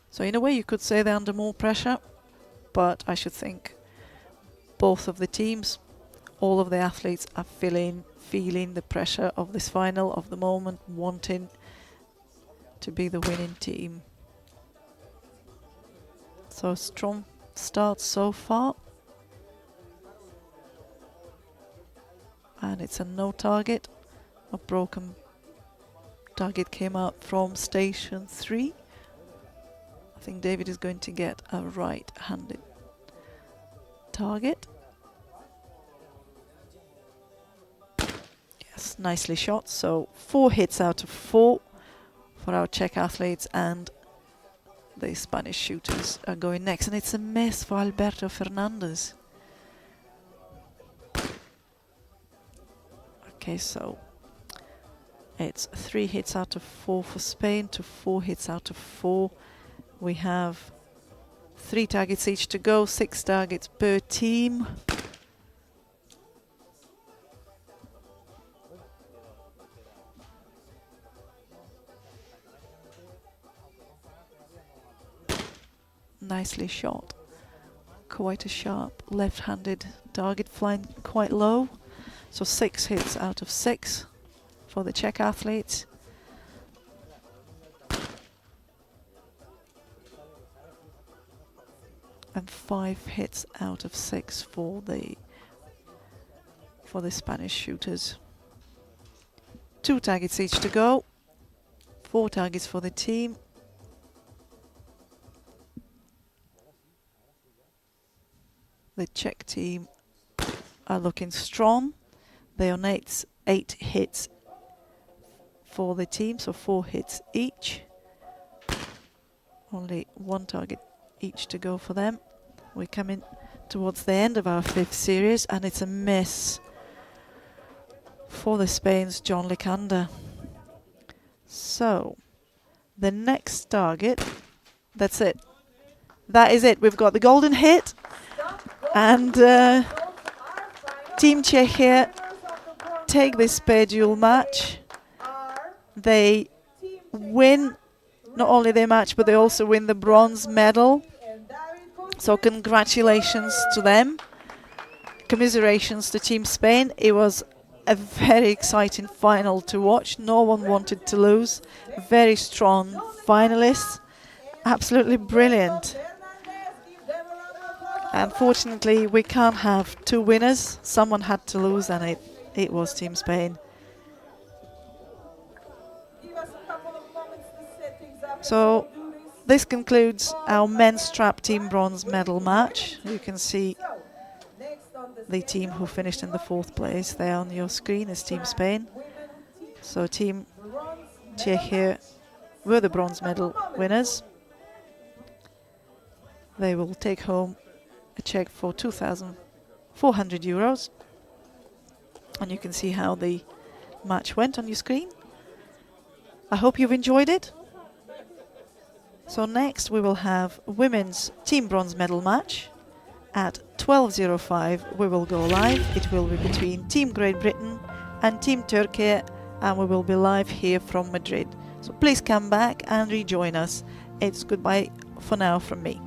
So in a way you could say they're under more pressure, but I should think both of the teams, all of the athletes are feeling the pressure of this final, of the moment, wanting to be the winning team. So strong start so far. And it's a no target. A broken target came out from station 3. I think David is going to get a right-handed target. Yes, nicely shot. So 4 hits out of 4 for our Czech athletes, and the Spanish shooters are going next. And it's a miss for Alberto Fernandez. Okay, so it's 3 hits out of 4 for Spain to 4 hits out of 4. We have 3 targets each to go, 6 targets per team. Nicely shot. Quite a sharp left-handed target, flying quite low. So 6 hits out of 6 for the Czech athletes. And 5 hits out of 6 for the Spanish shooters. 2 targets each to go. 4 targets for the team. The Czech team are looking strong. They are on 8 hits for the team, so 4 hits each. Only 1 target each to go for them. We're coming towards the end of our 5th series, and it's a miss for the Spain's John Licanda. So the next target, that's it. That is it. We've got the golden hit, and Team Czechia take this pair duel match. They win not only their match, but they also win the bronze medal. So congratulations to them. Commiserations to Team Spain. It was a very exciting final to watch. No one wanted to lose. Very strong finalists. Absolutely brilliant. Unfortunately, we can't have two winners. Someone had to lose, and it was Team Spain. So this concludes our men's trap team bronze medal match. You can see the team who finished in the 4th place there on your screen is Team Spain. So Team Czechia were the bronze medal winners. They will take home a check for 2,400 euros. And you can see how the match went on your screen. I hope you've enjoyed it. So next we will have women's team bronze medal match. At 12:05 we will go live. It will be between Team Great Britain and Team Turkey, and we will be live here from Madrid. So please come back and rejoin us. It's goodbye for now from me.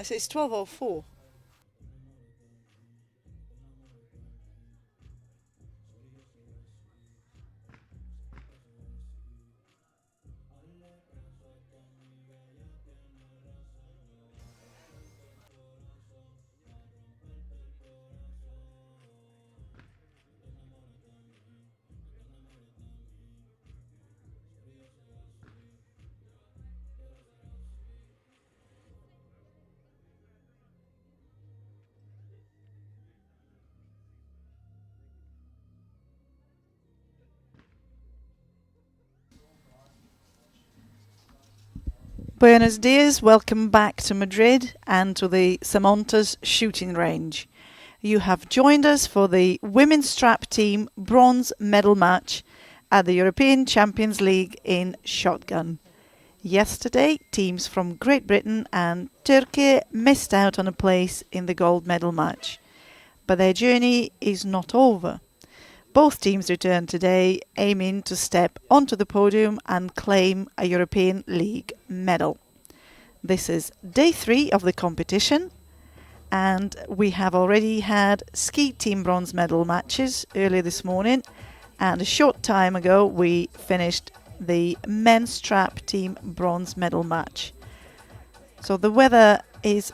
So it's 12:04. Buenos dias, welcome back to Madrid and to the Samontas shooting range. You have joined us for the women's trap team bronze medal match at the European Champions League in shotgun. Yesterday, teams from Great Britain and Turkey missed out on a place in the gold medal match. But their journey is not over. Both teams return today, aiming to step onto the podium and claim a European League medal. This is day 3 of the competition, and we have already had ski team bronze medal matches earlier this morning, and a short time ago we finished the men's trap team bronze medal match. So the weather is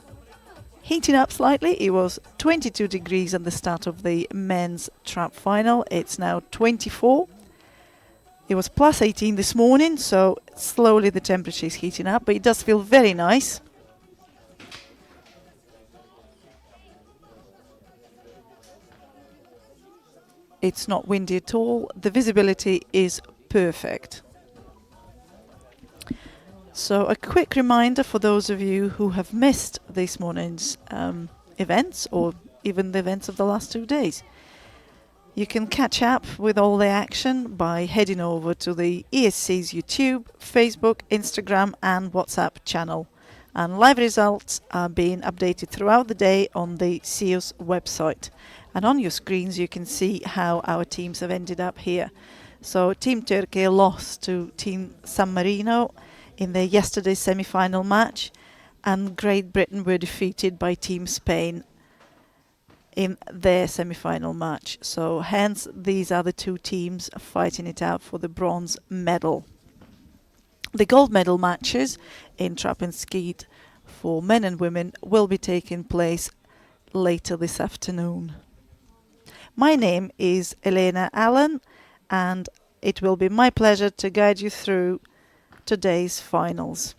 heating up slightly. It was 22 degrees at the start of the men's trap final. It's now 24. It was plus 18 this morning, so slowly the temperature is heating up, but it does feel very nice. It's not windy at all. The visibility is perfect. So a quick reminder for those of you who have missed this morning's events, or even the events of the last 2 days. You can catch up with all the action by heading over to the ESC's YouTube, Facebook, Instagram and WhatsApp channel. And live results are being updated throughout the day on the CEO's website. And on your screens you can see how our teams have ended up here. So Team Turkey lost to Team San Marino in their yesterday's semi-final match, and Great Britain were defeated by Team Spain in their semi-final match. So hence these are the two teams fighting it out for the bronze medal. The gold medal matches in trap and skeet for men and women will be taking place later this afternoon. My name is Elena Allen and it will be my pleasure to guide you through today's finals.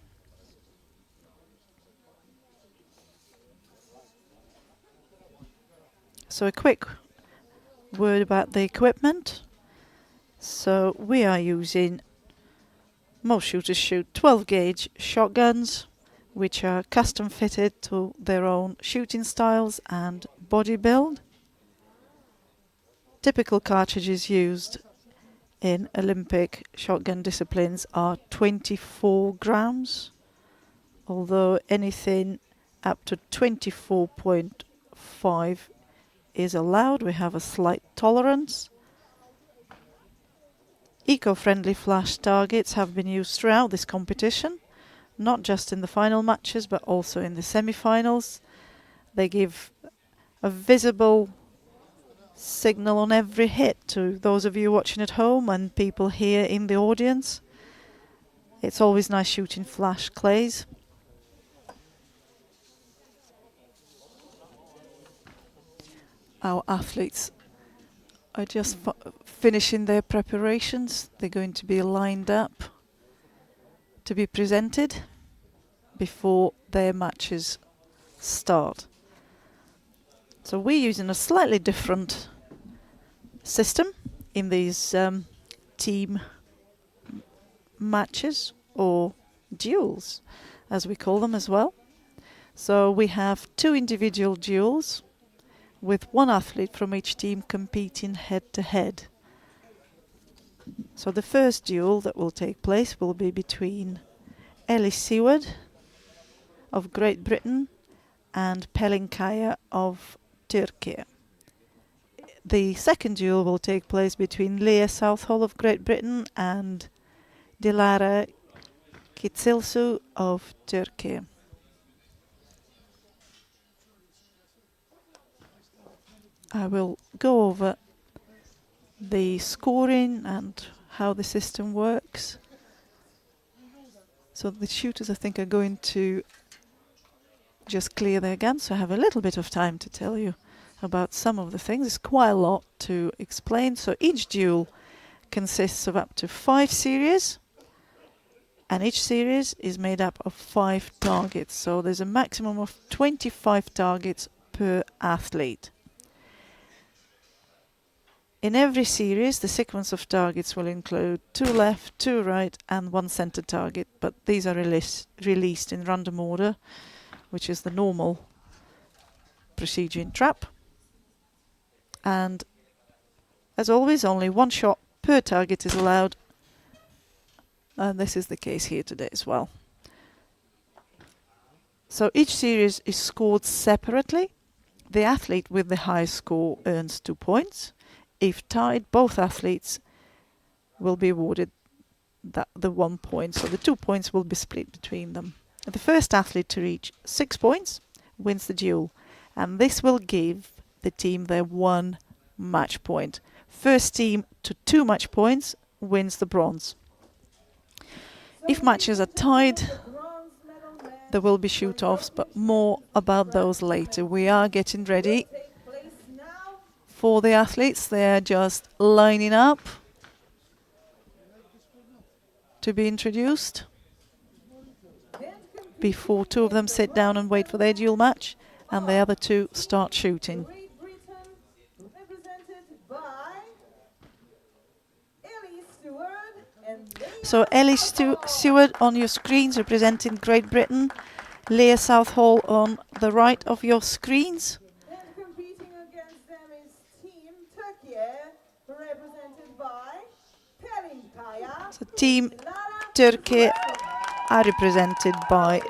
So a quick word about the equipment. So we are using, most shooters shoot 12 gauge shotguns, which are custom fitted to their own shooting styles and body build. Typical cartridges used in Olympic shotgun disciplines are 24 grams, although anything up to 24.5 is allowed. We have a slight tolerance. Eco-friendly flash targets have been used throughout this competition, not just in the final matches but also in the semi-finals. They give a visible signal on every hit to those of you watching at home and people here in the audience. It's always nice shooting flash clays. Our athletes are just finishing their preparations. They're going to be lined up to be presented before their matches start. So we're using a slightly different system in these team matches, or duels as we call them as well. So we have 2 individual duels with 1 athlete from each team competing head to head. So the first duel that will take place will be between Ellie Seward of Great Britain and Pelin Kaya of Turkey. The second duel will take place between Leah Southall of Great Britain and Dilara Kitsilsu of Turkey. I will go over the scoring and how the system works. So the shooters, I think, are going to just clear their guns, so I have a little bit of time to tell you about some of the things. It's quite a lot to explain. So each duel consists of up to 5 series, and each series is made up of 5 targets. So there's a maximum of 25 targets per athlete. In every series, the sequence of targets will include 2 left, 2 right and 1 center target, but these are released in random order, which is the normal procedure in trap. And as always, only 1 shot per target is allowed, and this is the case here today as well. So each series is scored separately. The athlete with the highest score earns 2 points. If tied, both athletes will be awarded the 1 point, so the 2 points will be split between them. The first athlete to reach 6 points wins the duel, and this will give the team their 1 match point. First team to 2 match points wins the bronze. If matches are tied, there will be shoot-offs, but more about those later. We are getting ready for the athletes. They are just lining up to be introduced before 2 of them sit down and wait for their duel match, and the other 2 start shooting. So Ellie Seward on your screens representing Great Britain. Leah Southall on the right of your screens. Then competing against them is Team Turkey, represented by Pelin Kaya. So Team Turkey are represented by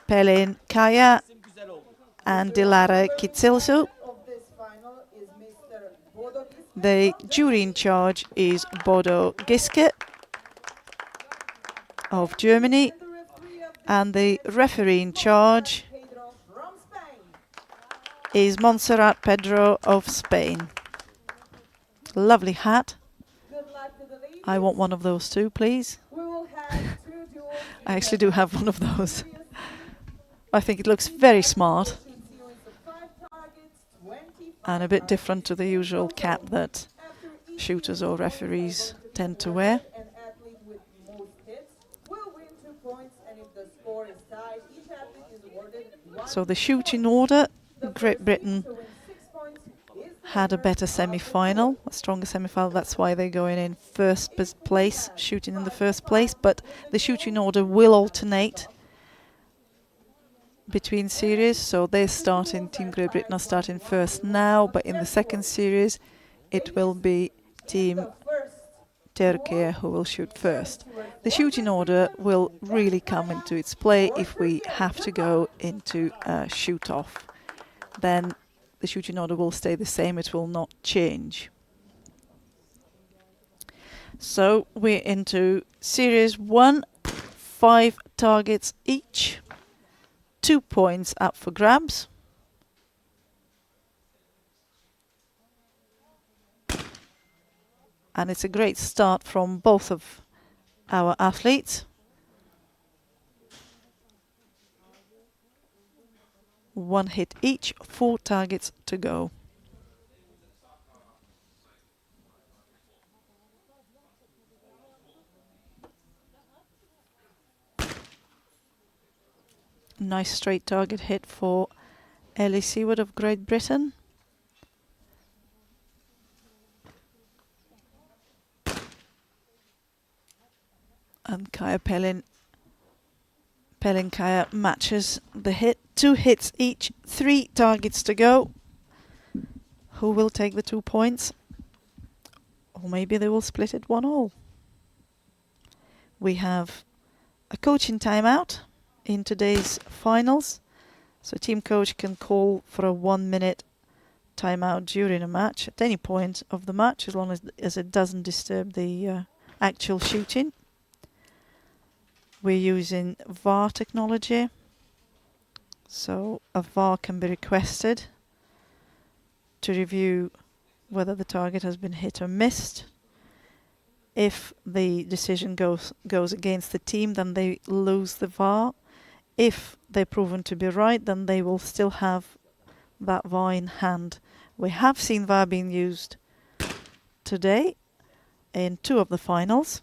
Pelin Kaya and Dilara Kitsilsu. The jury in charge is Bodo Giske of Germany, and the referee in charge is Montserrat Pedro of Spain. Lovely hat. I want one of those too, please. I actually do have one of those. I think it looks very smart and a bit different to the usual cap that shooters or referees tend to wear. So the shooting order, Great Britain had a better semi-final, a stronger semi-final, that's why they're going in first place, shooting in the first place, but the shooting order will alternate between series, so they're starting, Team Great Britain are starting first now, but in the second series it will be Team Turkey who will shoot first. The shooting order will really come into its play if we have to go into a shoot-off. Then the shooting order will stay the same, it will not change. So we're into series 1, 5 targets each. 2 points up for grabs. And it's a great start from both of our athletes. One hit each, 4 targets to go. Nice straight target hit for Ellie Seward of Great Britain. And Kaya Pelin Kaya matches the hit. 2 hits each, 3 targets to go. Who will take the 2 points? Or maybe they will split it 1-1. We have a coaching timeout in today's finals. So team coach can call for a 1-minute timeout during a match at any point of the match, as long as it doesn't disturb the actual shooting. We're using VAR technology, so a VAR can be requested to review whether the target has been hit or missed. If the decision goes against the team, then they lose the VAR. If they're proven to be right, then they will still have that VAR in hand. We have seen VAR being used today in 2 of the finals.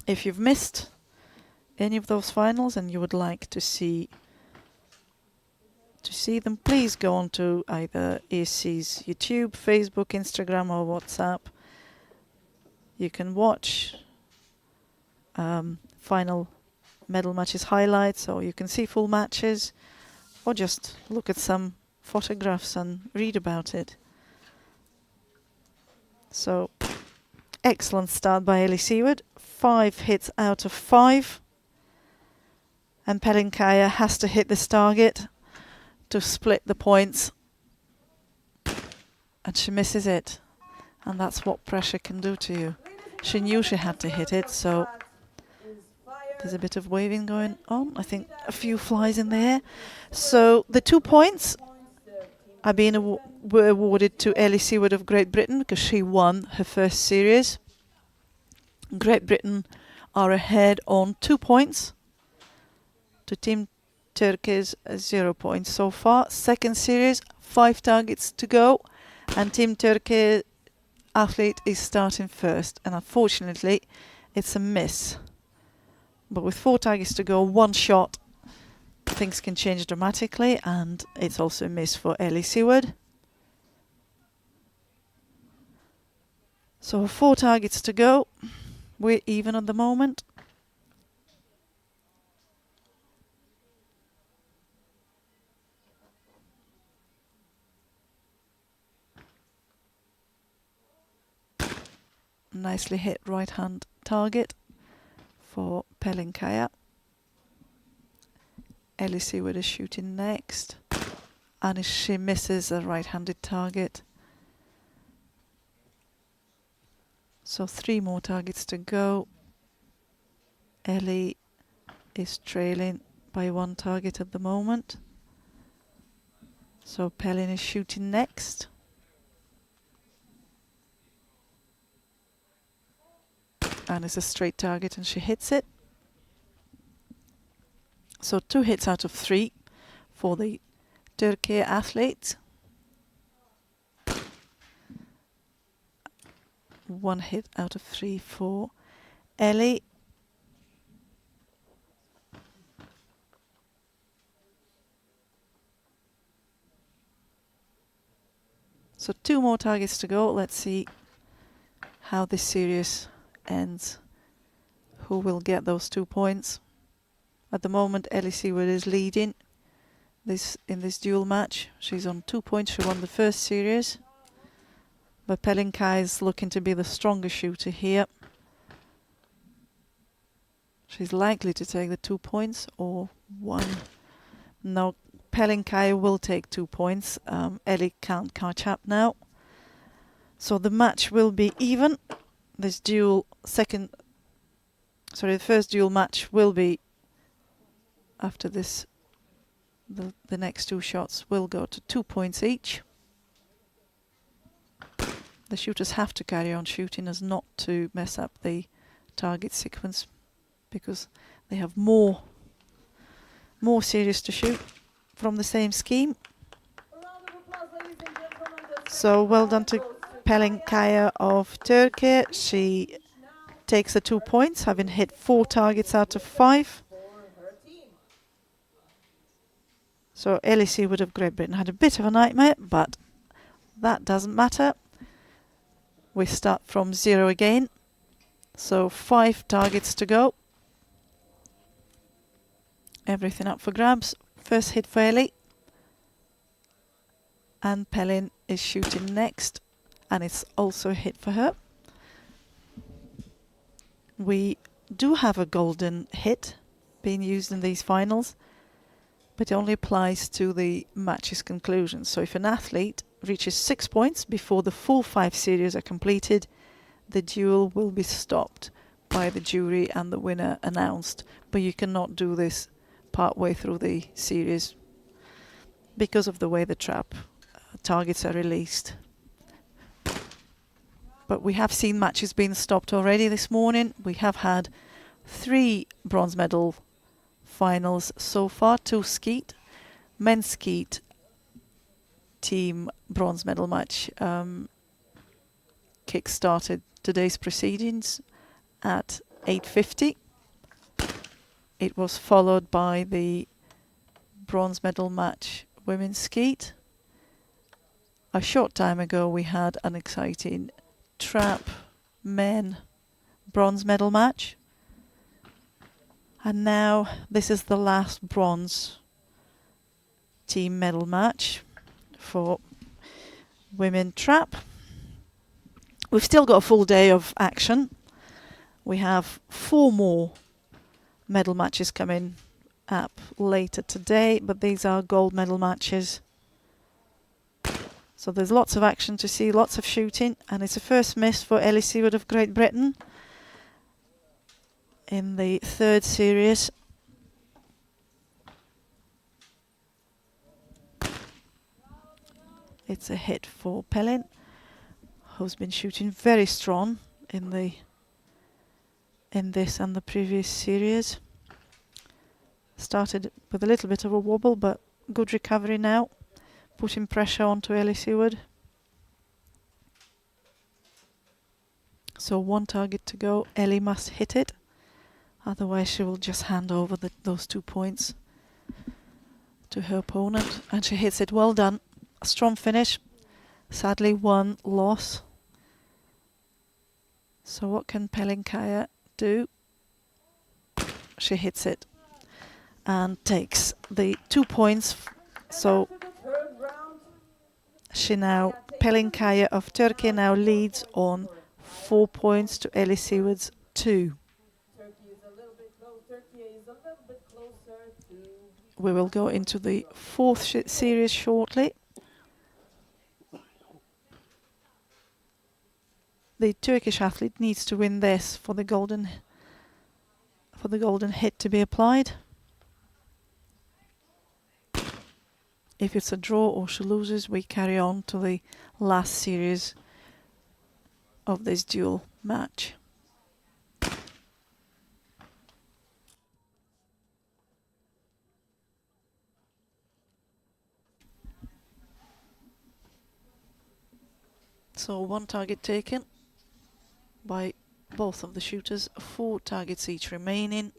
If you've missed any of those finals and you would like to see them, please go on to either ESC's YouTube, Facebook, Instagram or WhatsApp. You can watch final medal matches highlights, or you can see full matches, or just look at some photographs and read about it. So, excellent start by Ellie Seward. 5 hits out of 5. And Pelin Kaya has to hit this target to split the points. And she misses it. And that's what pressure can do to you. She knew she had to hit it, so there's a bit of waving going on. I think a few flies in the air. So the 2 points are being were awarded to Ellie Seward of Great Britain because she won her first series. Great Britain are ahead on 2 points to Team Turkey's 0 points so far. Second series, 5 targets to go, and Team Turkey athlete is starting first, and unfortunately it's a miss. But with 4 targets to go, 1 shot, things can change dramatically, and it's also a miss for Ellie Seward. So 4 targets to go. We're even at the moment. Nicely hit right hand target for Pelinkaya. Ellie Seward is shooting next, and she misses a right-handed target. So 3 more targets to go. Ellie is trailing by 1 target at the moment. So Pelin is shooting next. And it's a straight target and she hits it. So 2 hits out of 3 for the Turkey athlete. 1 hit out of 3 for Ellie. So 2 more targets to go. Let's see how this series ends. Who will get those 2 points? At the moment, Ellie Seward is leading in this duel match. She's on 2 points. She won the first series. But Pelinka is looking to be the stronger shooter here. She's likely to take the 2 points or 1. No, Pelinka will take 2 points. Ellie can't catch up now. So the match will be even. This duel, the first duel match will be after this. The next 2 shots will go to 2 points each. The shooters have to carry on shooting as not to mess up the target sequence because they have more series to shoot from the same scheme. So well done to Pelinkaya of Turkey. She takes the 2 points, having hit 4 targets out of 5. So Ellie Seward of Great Britain had a bit of a nightmare, but that doesn't matter. We start from 0 again. So 5 targets to go. Everything up for grabs. First hit for Ellie. And Pelin is shooting next. And it's also a hit for her. We do have a golden hit being used in these finals, but it only applies to the match's conclusion. So if an athlete reaches 6 points before the full 5 series are completed, the duel will be stopped by the jury and the winner announced. But you cannot do this part way through the series because of the way the trap targets are released. But we have seen matches being stopped already this morning. We have had 3 bronze medal finals so far, 2 skeet. Men's skeet team bronze medal match kick-started today's proceedings at 8:50. It was followed by the bronze medal match women's skeet. A short time ago we had an exciting trap men bronze medal match. And now this is the last bronze team medal match for women trap. We've still got a full day of action. We have 4 more medal matches coming up later today, but these are gold medal matches. So there's lots of action to see, lots of shooting, and it's a first miss for Ellie Seward of Great Britain in the 3rd series. It's a hit for Pelin, who's been shooting very strong in this and the previous series. Started with a little bit of a wobble, but good recovery now, putting pressure onto Ellie Seward. So 1 target to go. Ellie must hit it, otherwise she will just hand over those 2 points to her opponent. And she hits it. Well done. A strong finish. Sadly 1 loss. So what can Pelinkaya do? She hits it and takes the 2 points. So After the third round, she now, Pelinkaya of Turkey now leads on 4 points to Ellie Seward's 2. Turkey is a little bit closer to. We will go into the fourth series shortly. The Turkish athlete needs to win this for the golden hit to be applied. If it's a draw or she loses, we carry on to the last series of this duel match. So 1 target taken by both of the shooters, 4 targets each remaining.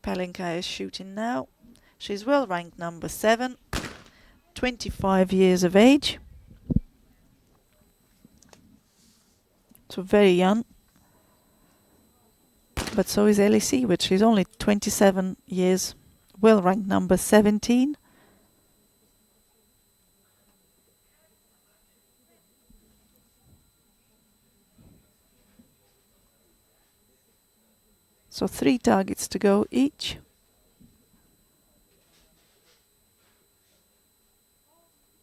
Pelinkaya is shooting now. She's well ranked number 7, 25 years of age. So very young. But so is Ellie Seward. She's only 27 years, well ranked number 17. So 3 targets to go each.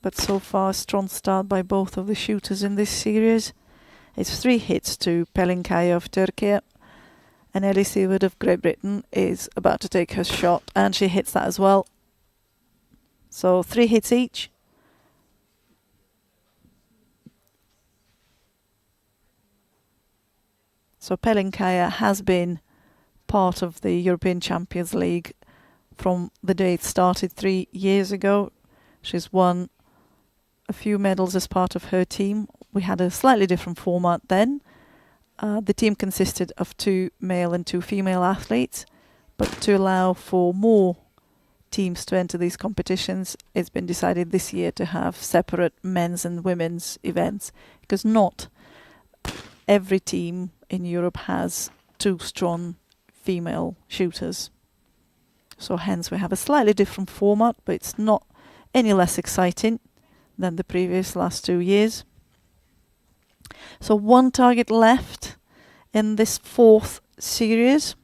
But so far a strong start by both of the shooters in this series. It's 3 hits to Pelinkaya of Turkey, and Ellie Seward of Great Britain is about to take her shot, and she hits that as well. So 3 hits each. So Pelinkaya has been part of the European Champions League from the day it started 3 years ago. She's won a few medals as part of her team. We had a slightly different format then. The team consisted of 2 male and 2 female athletes, but to allow for more teams to enter these competitions, it's been decided this year to have separate men's and women's events, because not every team in Europe has 2 strong female shooters. So hence we have a slightly different format, but it's not any less exciting than the previous last 2 years. So 1 target left in this 4th series.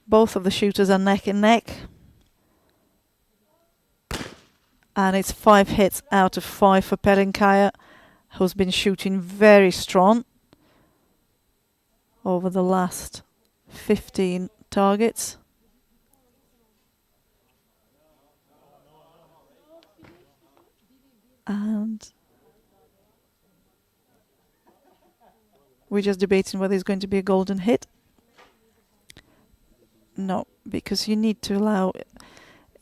Both of the shooters are neck and neck. And it's 5 hits out of 5 for Pelinkaya, who's been shooting very strong over the last 15 targets. And we're just debating whether it's going to be a golden hit. No, because you need to allow,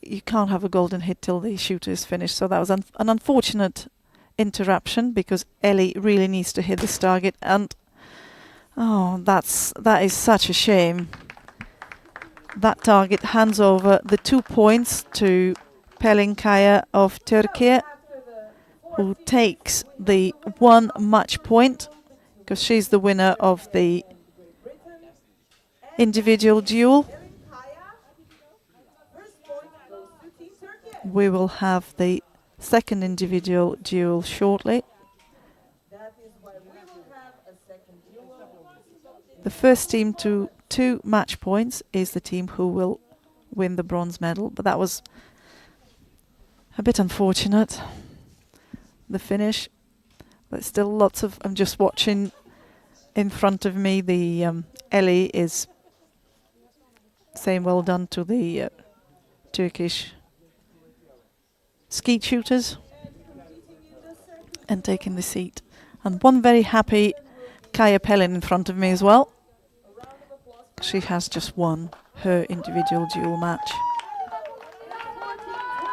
you can't have a golden hit till the shooter is finished. So that was an unfortunate interruption, because Ellie really needs to hit this target, and that is such a shame. That target hands over the 2 points to Pelinkaya of Turkey, who takes the 1 match point, because she's the winner of the individual duel. We will have the second individual duel shortly. The first team to 2 match points is the team who will win the bronze medal, but that was a bit unfortunate, the finish. But still lots of, I'm just watching in front of me, the Ellie is saying well done to the Turkish skeet shooters and taking the seat. And one very happy Kaya Pelin in front of me as well. She has just won her individual duel match.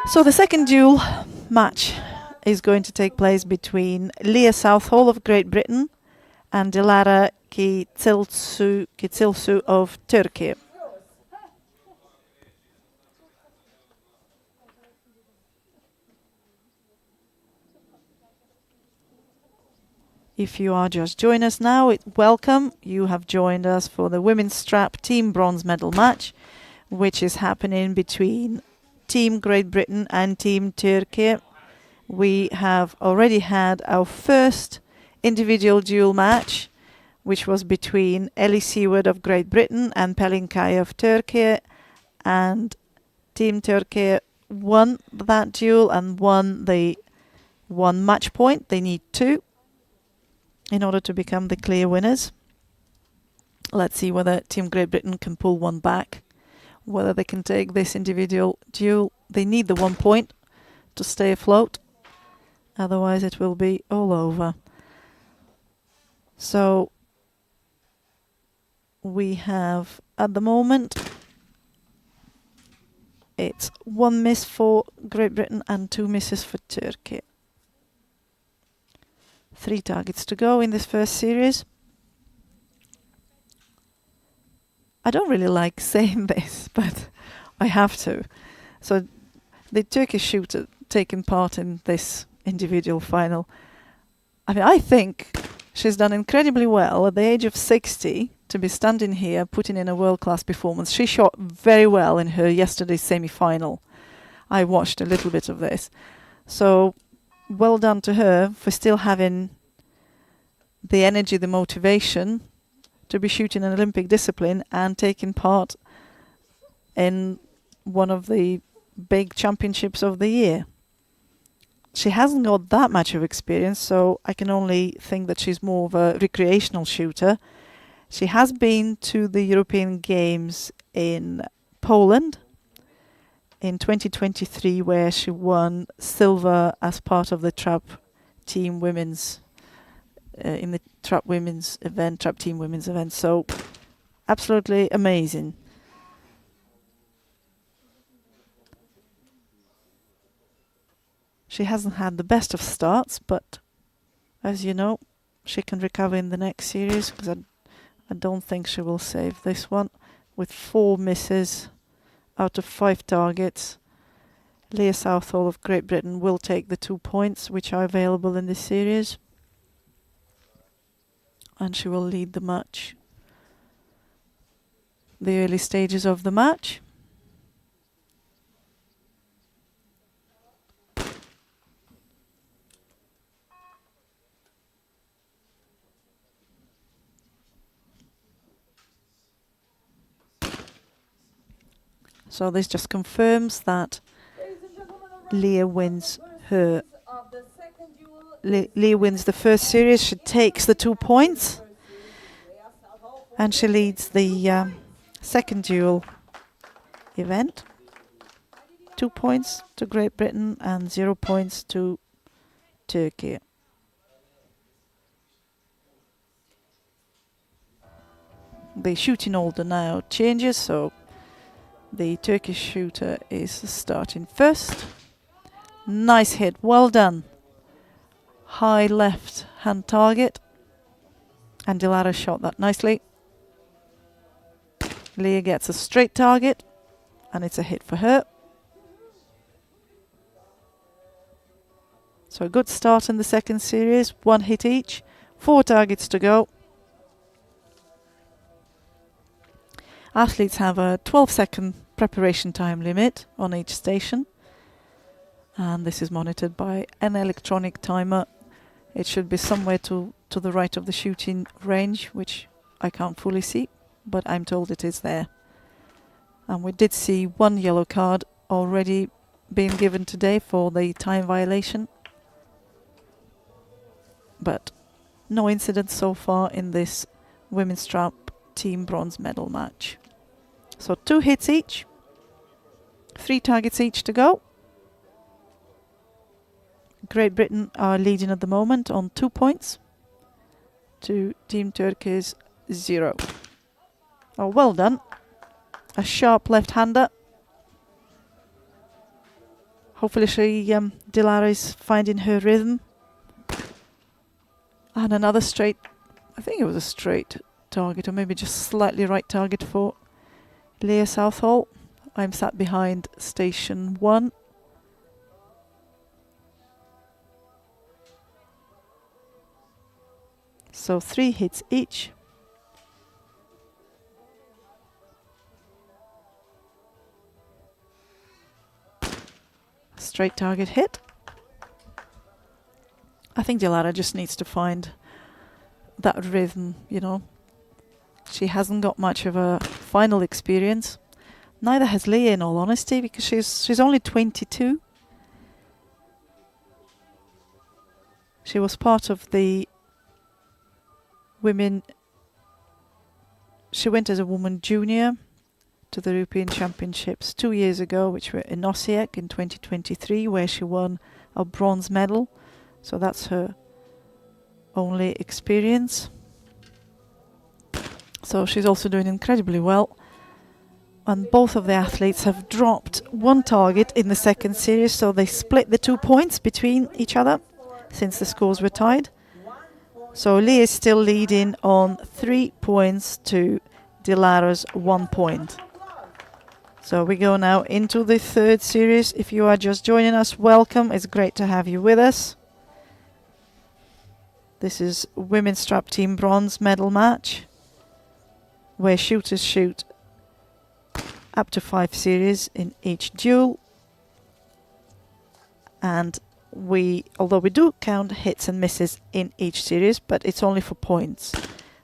So the second duel match is going to take place between Leah Southall of Great Britain and Dilara Kitsilsu of Turkey. If you are just joining us now, welcome. You have joined us for the women's strap team bronze medal match, which is happening between Team Great Britain and Team Turkey. We have already had our first individual duel match, which was between Ellie Seward of Great Britain and Pelin Kaya of Turkey, and Team Turkey won that duel and won the one match point. They need 2 in order to become the clear winners. Let's see whether Team Great Britain can pull one back, whether they can take this individual duel. They need the 1 point to stay afloat, otherwise it will be all over. So we have, at the moment, it's 1 miss for Great Britain and 2 misses for Turkey. 3 targets to go in this first series. I don't really like saying this, but I have to. So the Turkish shooter taking part in this individual final, I mean, I think she's done incredibly well at the age of 60 to be standing here putting in a world-class performance. She shot very well in her yesterday's semi-final. I watched a little bit of this. So well done to her for still having the energy, the motivation to be shooting an Olympic discipline and taking part in one of the big championships of the year. She hasn't got that much of experience, so I can only think that she's more of a recreational shooter. She has been to the European Games in Poland in 2023, where she won silver as part of the trap team women's in the trap team women's event. So absolutely amazing. She hasn't had the best of starts, but as you know, she can recover in the next series, because I don't think she will save this one. With 4 misses out of 5 targets, Leah Southall of Great Britain will take the 2 points which are available in this series, and she will lead the match. The early stages of the match. So this just confirms that Leah wins her. Leah wins the first series. She takes the 2 points, and she leads the second duel event. 2 points to Great Britain and 0 points to Turkey. The shooting order now changes, so the Turkish shooter is starting first. Nice hit, well done. High left hand target, and Dilara shot that nicely. Leah gets a straight target, and it's a hit for her. So a good start in the second series, 1 hit each, 4 targets to go. Athletes have a 12-second preparation time limit on each station, and this is monitored by an electronic timer. It should be somewhere to the right of the shooting range, which I can't fully see, but I'm told it is there. And we did see 1 yellow card already being given today for the time violation, but no incidents so far in this women's trap team bronze medal match. So 2 hits each, 3 targets each to go. Great Britain are leading at the moment on 2 points to Team Turkey's 0. Oh, well done. A sharp left-hander. Hopefully Dilara is finding her rhythm. And another straight, I think it was a straight target, or maybe just slightly right target for Leah Southall. I'm sat behind station 1. So 3 hits each. Straight target hit. I think Dilara just needs to find that rhythm, you know. She hasn't got much of a final experience. Neither has Leah, in all honesty, because she's only 22. She was part of the women. She went as a woman junior to the European Championships 2 years ago, which were in Osijek in 2023, where she won a bronze medal. So that's her only experience. So she's also doing incredibly well. And both of the athletes have dropped one target in the second series, so they split the 2 points between each other since the scores were tied. So Lee is still leading on 3 points to Dilara's 1 point. So we go now into the third series. If you are just joining us, welcome. It's great to have you with us. This is women's trap team bronze medal match, where shooters shoot up to 5 series in each duel. And although we do count hits and misses in each series, but it's only for points.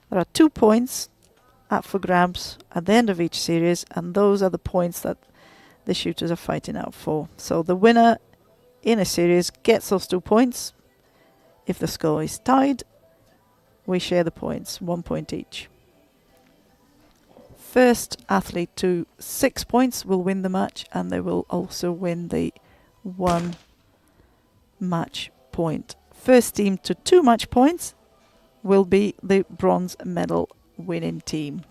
There are 2 points up for grabs at the end of each series, and those are the points that the shooters are fighting out for. So the winner in a series gets those 2 points. If the score is tied, we share the points, 1 point each. First athlete to 6 points will win the match, and they will also win the 1 match point. First team to 2 match points will be the bronze medal winning team.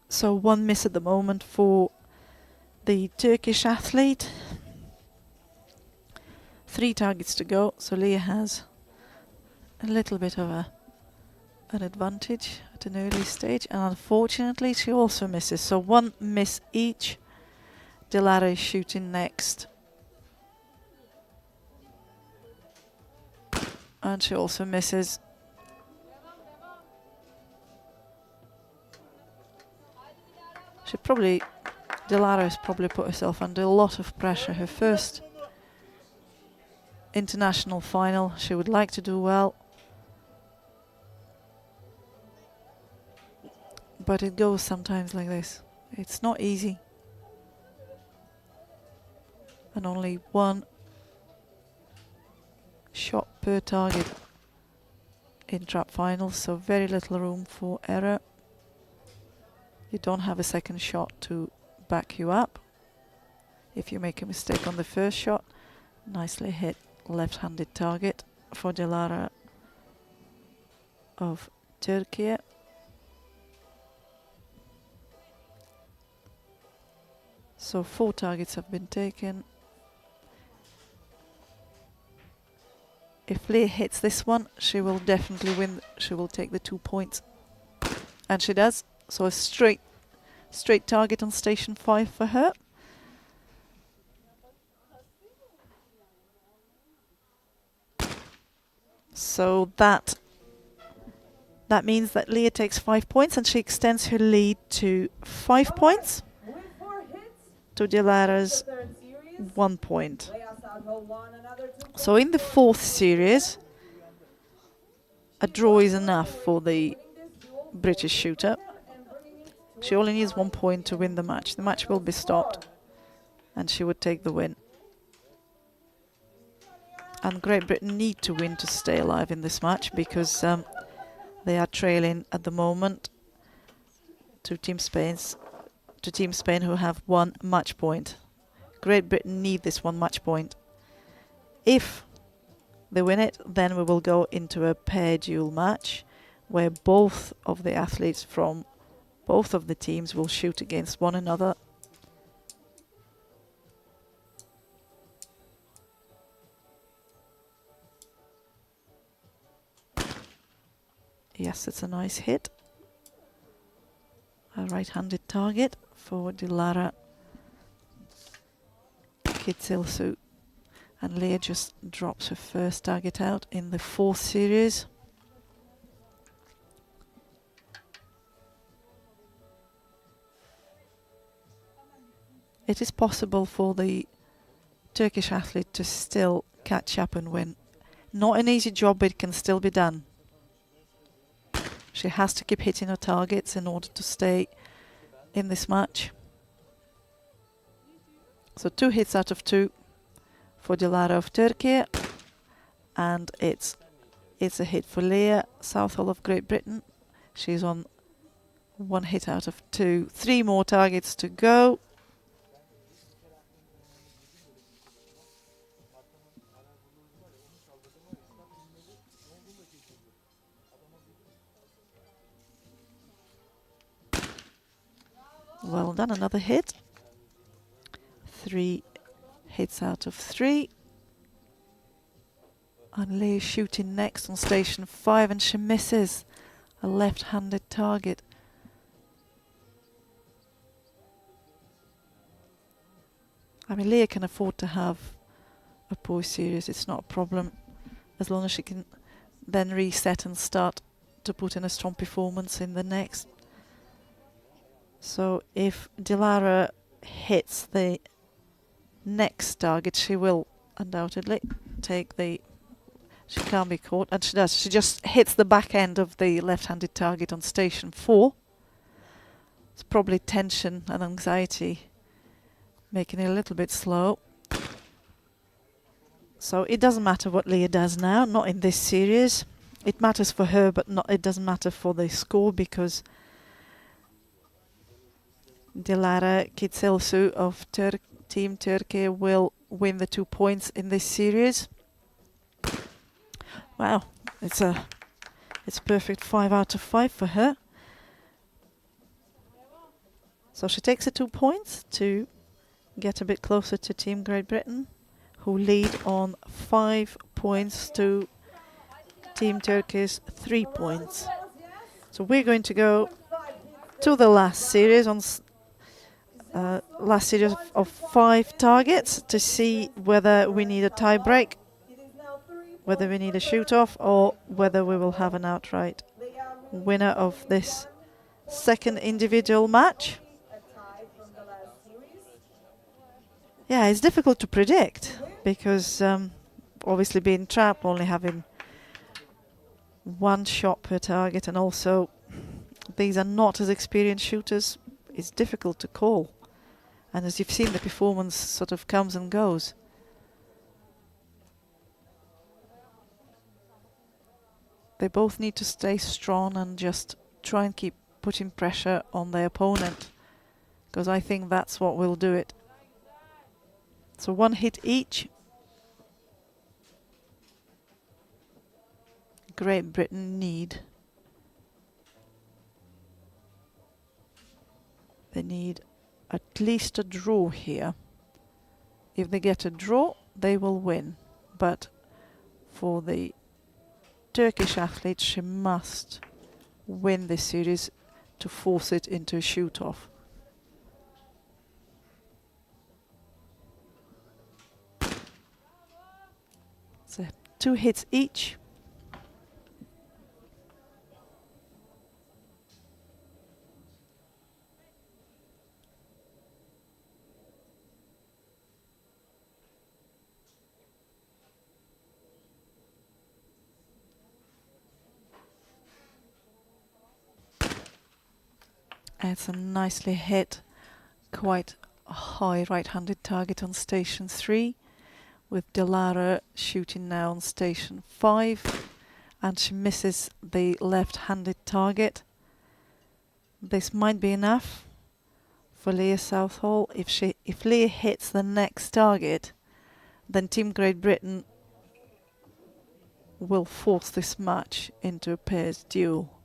So 1 miss at the moment for the Turkish athlete. 3 targets to go, so Leah has a little bit of an advantage at an early stage, and unfortunately she also misses. So 1 miss each. Dilara is shooting next. And she also misses. Dilara has probably put herself under a lot of pressure. Her first international final, she would like to do well. But it goes sometimes like this. It's not easy. And only 1 shot per target in trap finals, so very little room for error. You don't have a second shot to back you up. If you make a mistake on the first shot, nicely hit left-handed target for Dilara of Turkey. So 4 targets have been taken. If Leah hits this one, she will definitely win. She will take the 2 points. And she does. So a straight target on station 5 for her. So that means that Leah takes 5 points, and she extends her lead to 5 points to Dilara's 1 point. So in the 4th series, a draw is enough for the British shooter. She only needs 1 point to win the match. The match will be stopped, and she would take the win. And Great Britain need to win to stay alive in this match, because they are trailing at the moment to Team Spain, who have 1 match point. Great Britain need this 1 match point. If they win it, then we will go into a pair duel match, where both of the athletes from both of the teams will shoot against one another. Yes, it's a nice hit. a right-handed target for Dilara Kitsilsu. And Leah just drops her first target out in the 4th series. It is possible for the Turkish athlete to still catch up and win. Not an easy job, but it can still be done. She has to keep hitting her targets in order to stay in this match. So 2 hits out of 2 for Dilara of Turkey, and it's a hit for Leah Southall of Great Britain. She's on 1 hit out of 2. 3 more targets to go. Well done, another hit. 3 hits out of 3. And Leah shooting next on station 5, and she misses a left-handed target. I mean, Leah can afford to have a poor series, it's not a problem, as long as she can then reset and start to put in a strong performance in the next. So if Dilara hits the next target, she will undoubtedly take the... She can't be caught, and she does. She just hits the back end of the left-handed target on station 4. It's probably tension and anxiety making it a little bit slow. So it doesn't matter what Leah does now, not in this series. It matters for her, but it doesn't matter for the score, because Dilara Kitsilsu of Team Turkey will win the 2 points in this series. Wow, it's a perfect 5 out of 5 for her. So she takes the 2 points to get a bit closer to Team Great Britain, who lead on 5 points to Team Turkey's 3 points. So we're going to go to the last series last series of 5 targets to see whether we need a tie break, whether we need a shoot off, or whether we will have an outright winner of this second individual match. Yeah, it's difficult to predict because obviously being trapped, only having 1 shot per target, and also these are not as experienced shooters, it's difficult to call. And as you've seen, the performance sort of comes and goes. They both need to stay strong and just try and keep putting pressure on their opponent, because I think that's what will do it. So 1 hit each. Great Britain they need at least a draw here. If they get a draw, they will win. But for the Turkish athlete, she must win this series to force it into a shoot-off. So 2 hits each. It's a nicely hit, quite a high right-handed target on station 3, with Dilara shooting now on station 5, and she misses the left-handed target. This might be enough for Leah Southall. If Leah hits the next target, then Team Great Britain will force this match into a pairs duel.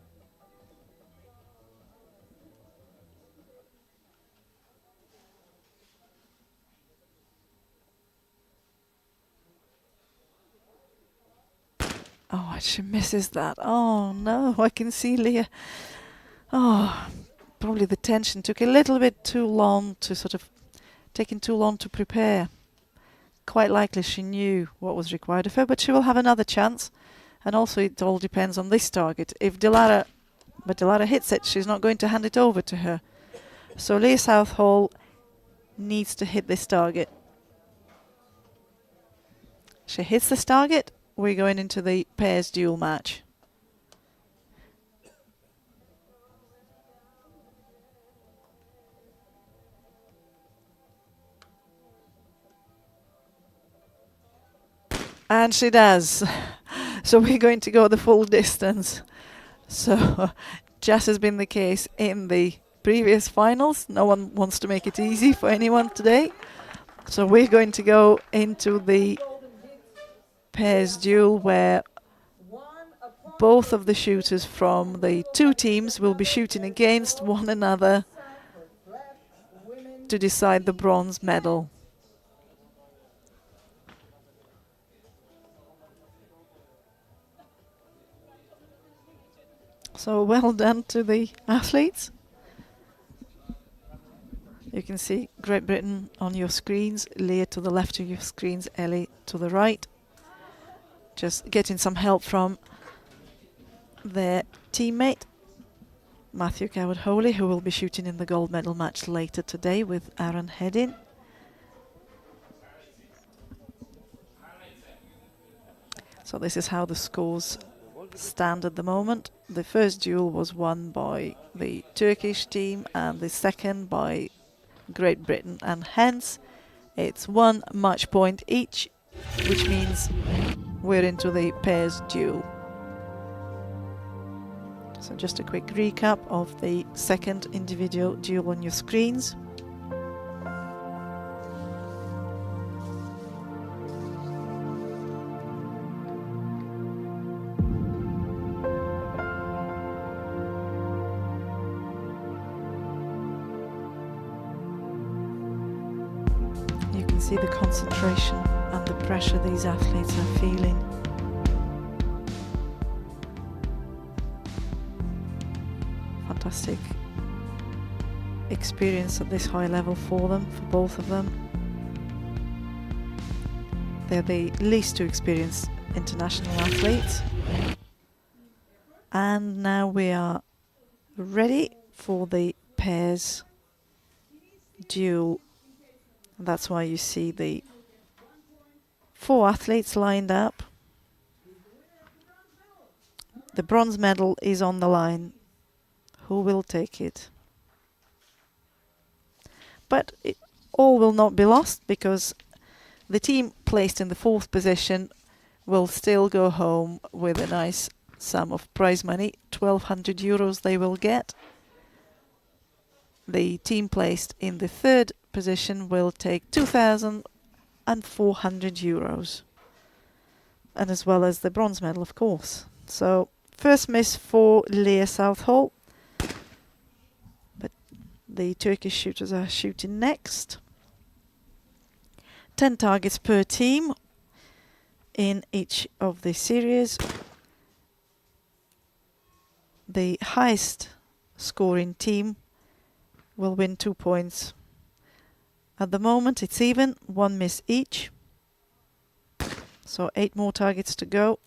Oh, she misses that. Oh no, I can see Leah. Oh, probably the tension took a little bit too long to taking too long to prepare. Quite likely she knew what was required of her, but she will have another chance. And also it all depends on this target. If Dilara hits it, she's not going to hand it over to her. So Leah Southall needs to hit this target. She hits this target, we're going into the pairs duel match. And she does. So we're going to go the full distance. So just has been the case in the previous finals. No one wants to make it easy for anyone today. So we're going to go into the pairs duel where both of the shooters from the two teams will be shooting against one another to decide the bronze medal. So well done to the athletes. You can see Great Britain on your screens, Leah to the left of your screens, Ellie to the right. Just getting some help from their teammate, Matthew Coward-Holy, who will be shooting in the gold medal match later today with Aaron Headin. So this is how the scores stand at the moment. The first duel was won by the Turkish team and the second by Great Britain, and hence it's 1 match point each, which means we're into the pairs duel. So just a quick recap of the second individual duel on your screens. You can see the concentration and the pressure these athletes are feeling. Fantastic experience at this high level for them, for both of them. They're the least experienced international athletes. And now we are ready for the pairs duel. That's why you see the 4 athletes lined up. The bronze medal is on the line. Who will take it? But all will not be lost, because the team placed in the 4th position will still go home with a nice sum of prize money. 1,200 euros they will get. The team placed in the 3rd position will take 2,400 euros. And as well as the bronze medal, of course. So first miss for Leah Southall. But the Turkish shooters are shooting next. 10 targets per team in each of the series. The highest scoring team will win 2 points. At the moment it's even, 1 miss each. So 8 more targets to go.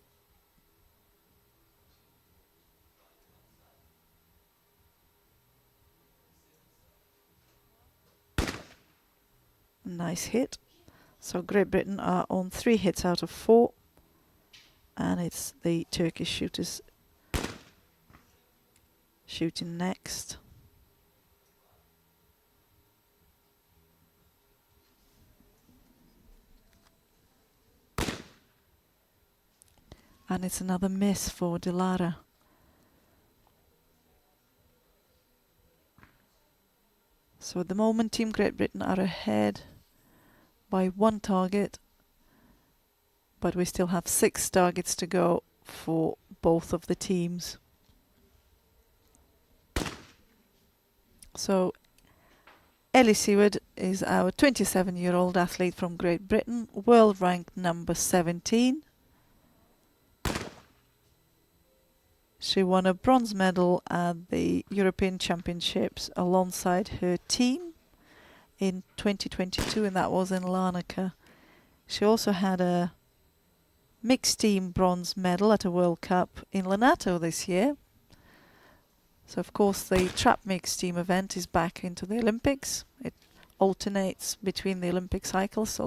Nice hit. So Great Britain are on 3 hits out of 4. And it's the Turkish shooters shooting next. And it's another miss for Dilara. So at the moment Team Great Britain are ahead by 1 target, but we still have 6 targets to go for both of the teams. So Ellie Seward is our 27-year-old athlete from Great Britain, world ranked number 17. She won a bronze medal at the European Championships alongside her team in 2022, and that was in Larnaca. She also had a mixed team bronze medal at a World Cup in Lonato this year. So of course the trap mixed team event is back into the Olympics. It alternates between the Olympic cycles. So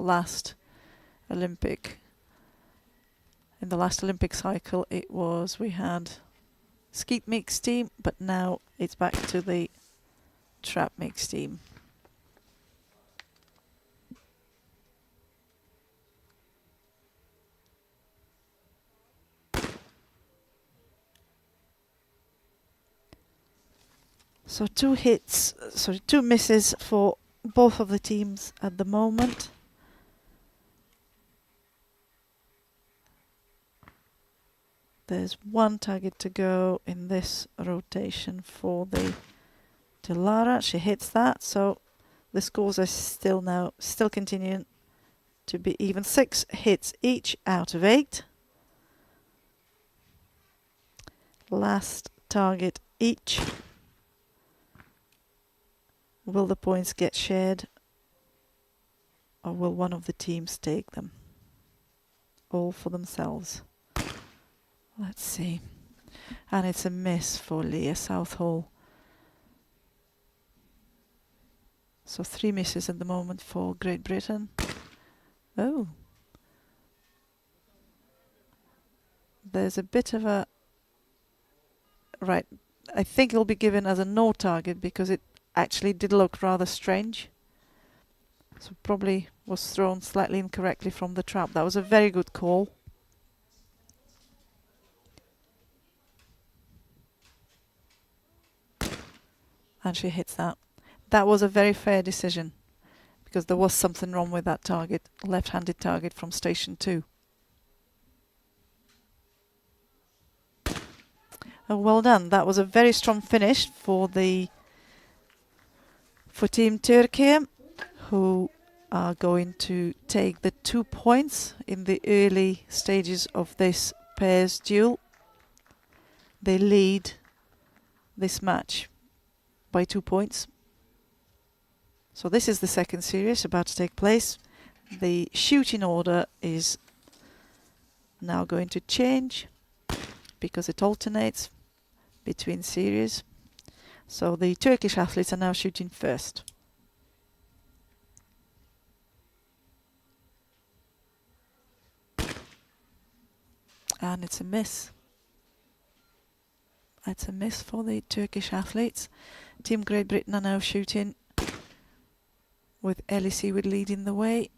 in the last Olympic cycle we had skeet mixed team, but now it's back to the trap mixed team. So two misses for both of the teams at the moment. There's one target to go in this rotation for the Dilara. She hits that, so the scores are still continuing to be even. 6 hits each out of 8. Last target each. Will the points get shared, or will one of the teams take them all for themselves? Let's see. And it's a miss for Leah Southall. So 3 misses at the moment for Great Britain. Oh. There's a bit of a... Right. I think it'll be given as a no target because it actually did look rather strange. So probably was thrown slightly incorrectly from the trap. That was a very good call. And she hits that. That was a very fair decision because there was something wrong with that target, left-handed target from station 2. Oh, well done. That was a very strong finish for Team Turkey, who are going to take the 2 points in the early stages of this pairs duel. They lead this match by 2 points. So this is the second series about to take place. The shooting order is now going to change because it alternates between series. So the Turkish athletes are now shooting first. And it's a miss. It's a miss for the Turkish athletes. Team Great Britain are now shooting with Ellie Seawood leading the way.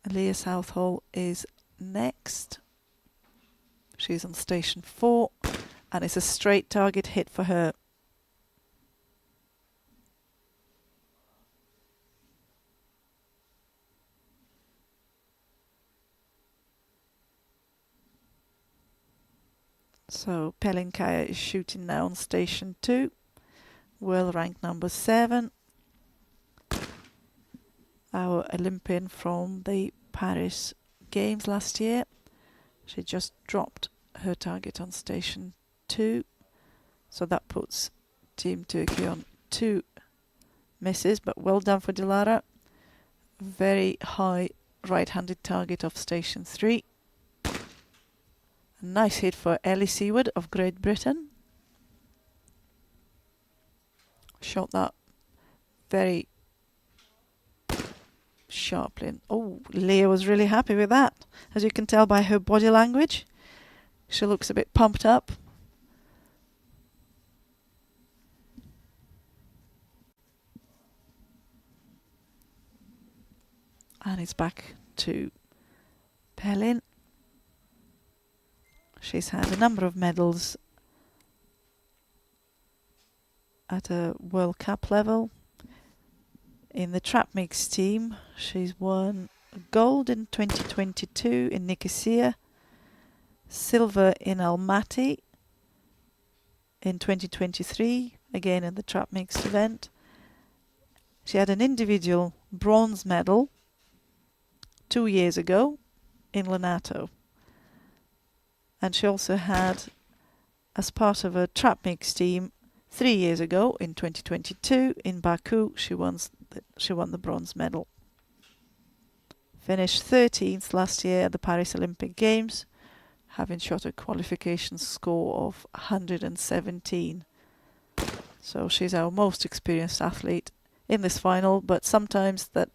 Leah Southall is next. She's on station 4 and it's a straight target hit for her. So Pelinkaya is shooting now on station 2, world rank number 7. Our Olympian from the Paris Games last year. She just dropped her target on station 2. So that puts Team Turkey on 2 misses, but well done for Dilara. Very high right-handed target of station 3. Nice hit for Ellie Seawood of Great Britain. Shot that very sharply. Oh, Leah was really happy with that. As you can tell by her body language, she looks a bit pumped up. And it's back to Pelin. She's had a number of medals at a World Cup level. In the trap mix team, she's won gold in 2022 in Nicosia, silver in Almaty in 2023, again in the trap mixed event. She had an individual bronze medal 2 years ago in Lonato. And she also had as part of a trap mix team 3 years ago in 2022 in Baku. She won the bronze medal. Finished 13th last year at the Paris Olympic Games, having shot a qualification score of 117. So she's our most experienced athlete in this final, but sometimes that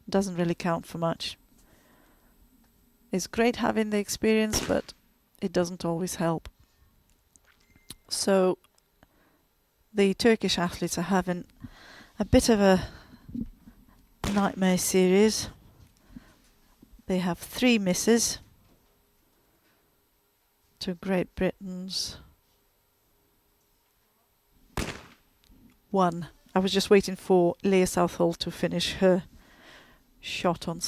doesn't really count for much. It's great having the experience, but it doesn't always help. So the Turkish athletes are having a bit of a nightmare series. They have 3 misses to Great Britain's 1. I was just waiting for Leah Southall to finish her shot on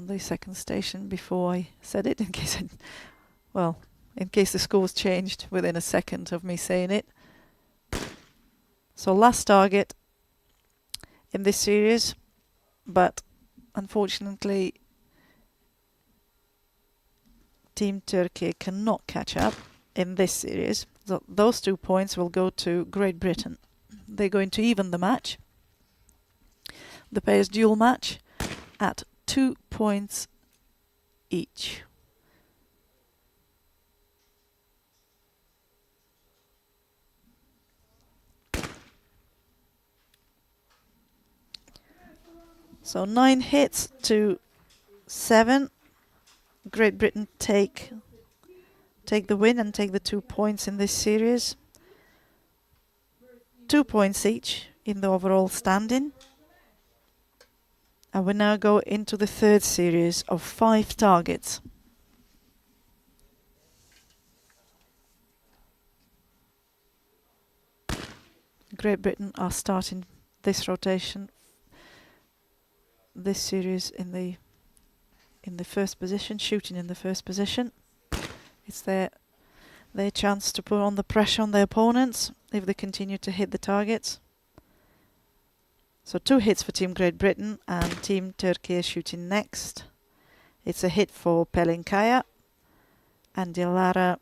the second station before I said it, in case the scores changed within a second of me saying it. So last target in this series, but unfortunately Team Turkey cannot catch up in this series. So those 2 points will go to Great Britain. They're going to even the match, the pairs duel match, at 2 points each. So 9 hits to 7. Great Britain take the win and take the 2 points in this series. 2 points each in the overall standing. And we now go into the third series of 5 targets. Great Britain are starting this rotation, this series in the first position, shooting in the first position. It's their chance to put on the pressure on their opponents if they continue to hit the targets. So 2 hits for Team Great Britain, and Team Turkey is shooting next. It's a hit for Pelinkaya, and Dilara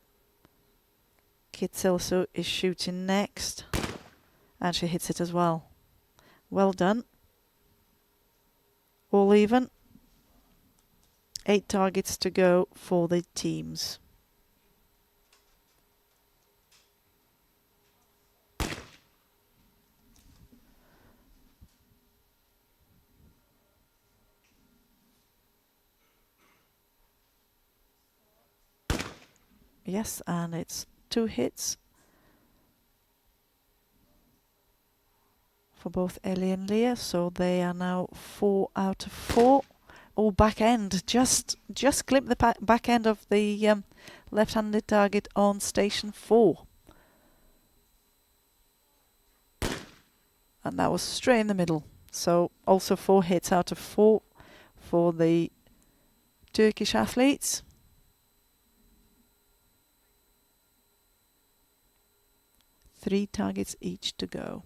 Kitsilsu is shooting next, and she hits it as well. Well done. All even. 8 targets to go for the teams. Yes, and it's 2 hits for both Ellie and Leah, so they are now 4 out of 4. Oh, back end, just clip the back end of the left-handed target on station 4. And that was straight in the middle. So also 4 hits out of 4 for the Turkish athletes. Three targets each to go.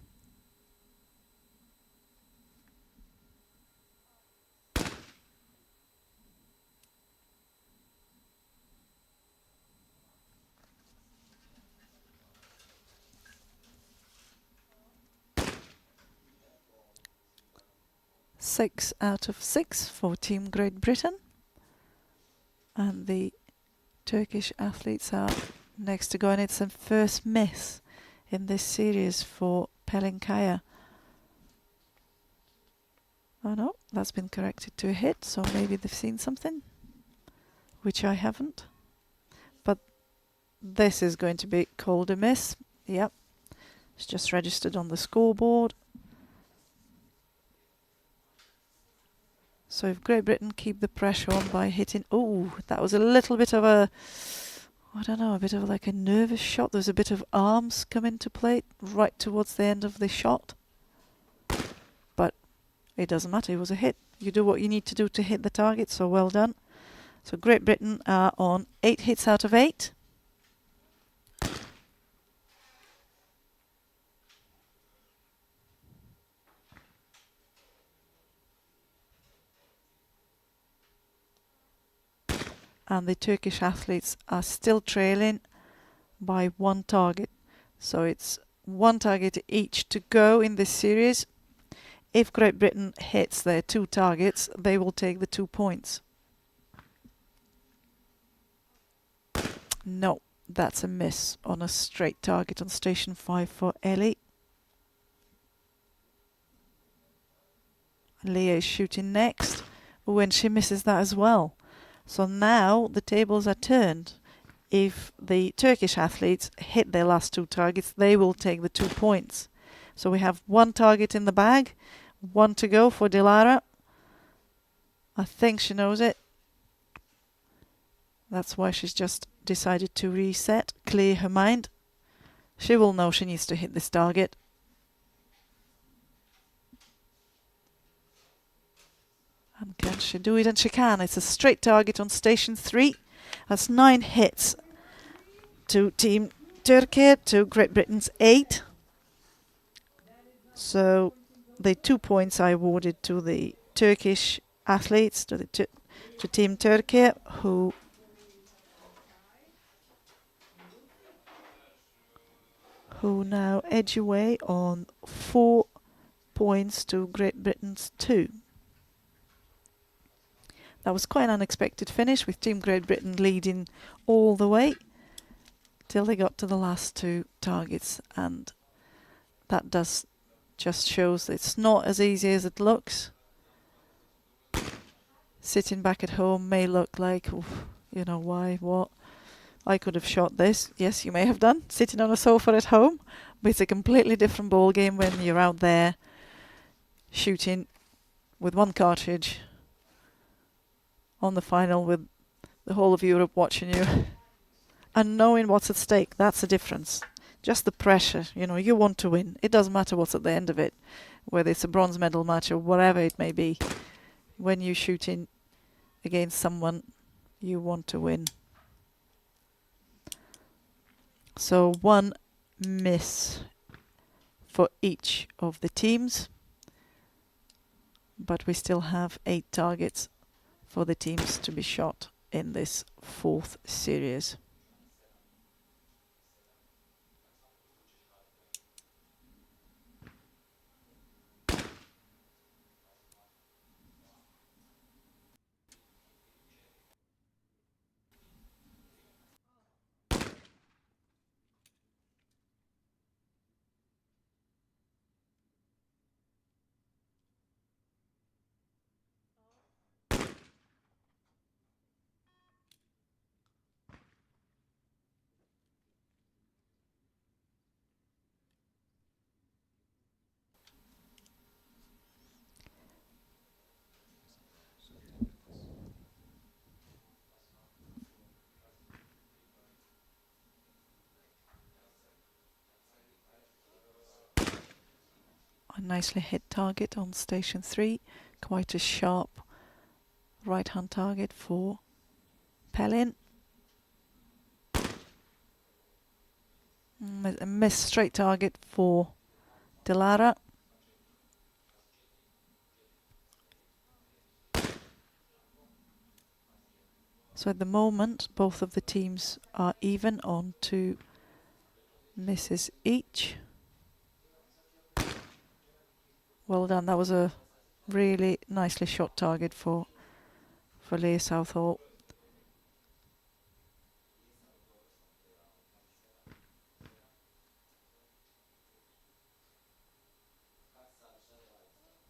Six out of 6 for Team Great Britain. And the Turkish athletes are next to go, and it's a first miss in this series for Pelinkaya. Oh no, that's been corrected to a hit, so maybe they've seen something, which I haven't. But this is going to be called a miss. Yep, it's just registered on the scoreboard. So if Great Britain keep the pressure on by hitting... Oh, that was a little bit of a... I don't know, a bit of like a nervous shot. There's a bit of arms come into play right towards the end of the shot. But it doesn't matter, it was a hit. You do what you need to do to hit the target, so well done. So Great Britain are on 8 hits out of 8. And the Turkish athletes are still trailing by one target. So it's one target each to go in this series. If Great Britain hits their 2 targets, they will take the 2 points. No, that's a miss on a straight target on station 5 for Ellie. Leah is shooting next, when she misses that as well. So now the tables are turned. If the Turkish athletes hit their last 2 targets, they will take the 2 points. So we have 1 target in the bag, 1 to go for Dilara. I think she knows it. That's why she's just decided to reset, clear her mind. She will know she needs to hit this target. And can she do it? And she can. It's a straight target on station 3. That's 9 hits to Team Turkey, to Great Britain's 8. So the 2 points I awarded to the Turkish athletes, to Team Turkey, who now edge away on 4 points to Great Britain's 2. That was quite an unexpected finish, with Team Great Britain leading all the way till they got to the last 2 targets, and that just shows that it's not as easy as it looks. Sitting back at home may look like, you know, why, what? I could have shot this. Yes, you may have done, sitting on a sofa at home, but it's a completely different ball game when you're out there shooting with 1 cartridge on the final with the whole of Europe watching you and knowing what's at stake. That's the difference. Just the pressure, you know, you want to win. It doesn't matter what's at the end of it, whether it's a bronze medal match or whatever it may be. When you're shooting against someone, you want to win. So 1 miss for each of the teams, but we still have 8 targets for the teams to be shot in this 4th series. A nicely hit target on station 3, quite a sharp right hand target for Pelin. A missed straight target for Dilara. So at the moment both of the teams are even on 2 misses each. Well done, that was a really nicely shot target for Leah Southall.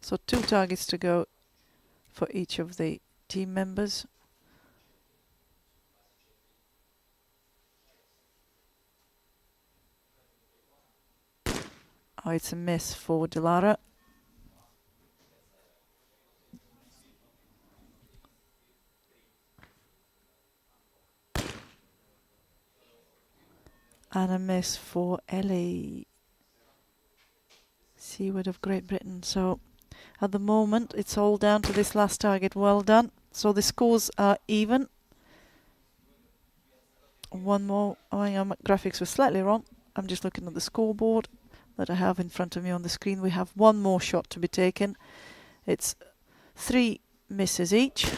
So 2 targets to go for each of the team members. Oh, it's a miss for Dilara. And a miss for Ellie Seaward of Great Britain. So at the moment it's all down to this last target. Well done. So the scores are even. One more. Oh, hang on, my graphics were slightly wrong. I'm just looking at the scoreboard that I have in front of me on the screen. We have 1 more shot to be taken. It's 3 misses each.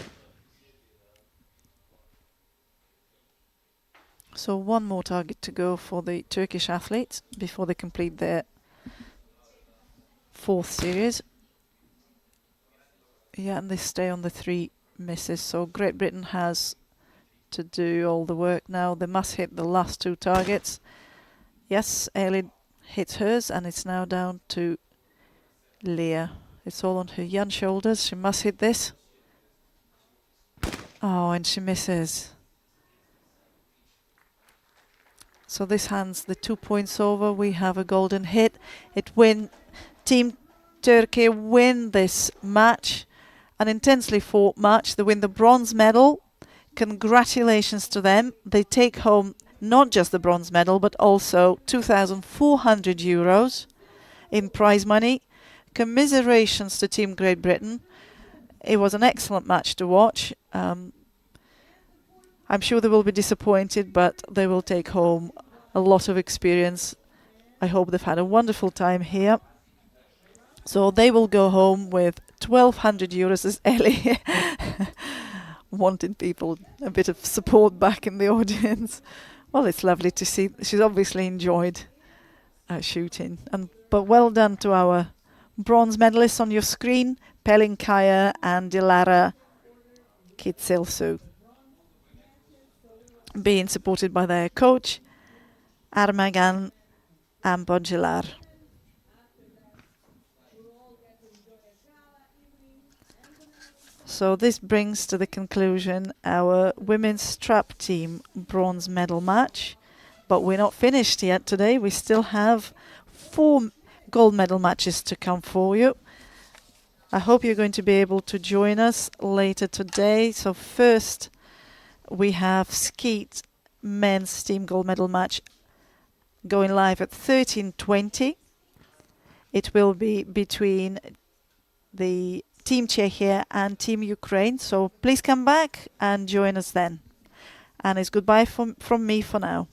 So So one more target to go for the Turkish athletes before they complete their fourth series. Yeah, and they stay on the 3 misses. So Great Britain has to do all the work now. They must hit the last 2 targets. Yes, Ellie hits hers, and it's now down to Leah. It's all on her young shoulders. She must hit this. Oh, and she misses. So this hands the 2 points over. We have a golden hit. Team Turkey win this match. An intensely fought match. They win the bronze medal. Congratulations to them. They take home not just the bronze medal, but also 2,400 euros in prize money. Commiserations to Team Great Britain. It was an excellent match to watch. I'm sure they will be disappointed, but they will take home a lot of experience. I hope they've had a wonderful time here. So they will go home with 1,200 euros, as Ellie wanting people a bit of support back in the audience. Well, it's lovely to see. She's obviously enjoyed shooting. But well done to our bronze medalists on your screen, Pelin Kaya and Dilara Kitsilsu, being supported by their coach, Armagan Ambojilar. So this brings to the conclusion our women's trap team bronze medal match. But we're not finished yet today. We still have 4 gold medal matches to come for you. I hope you're going to be able to join us later today. So first we have skeet men's team gold medal match going live at 13:20. It will be between the Team Czechia and Team Ukraine. So please come back and join us then. And it's goodbye from me for now.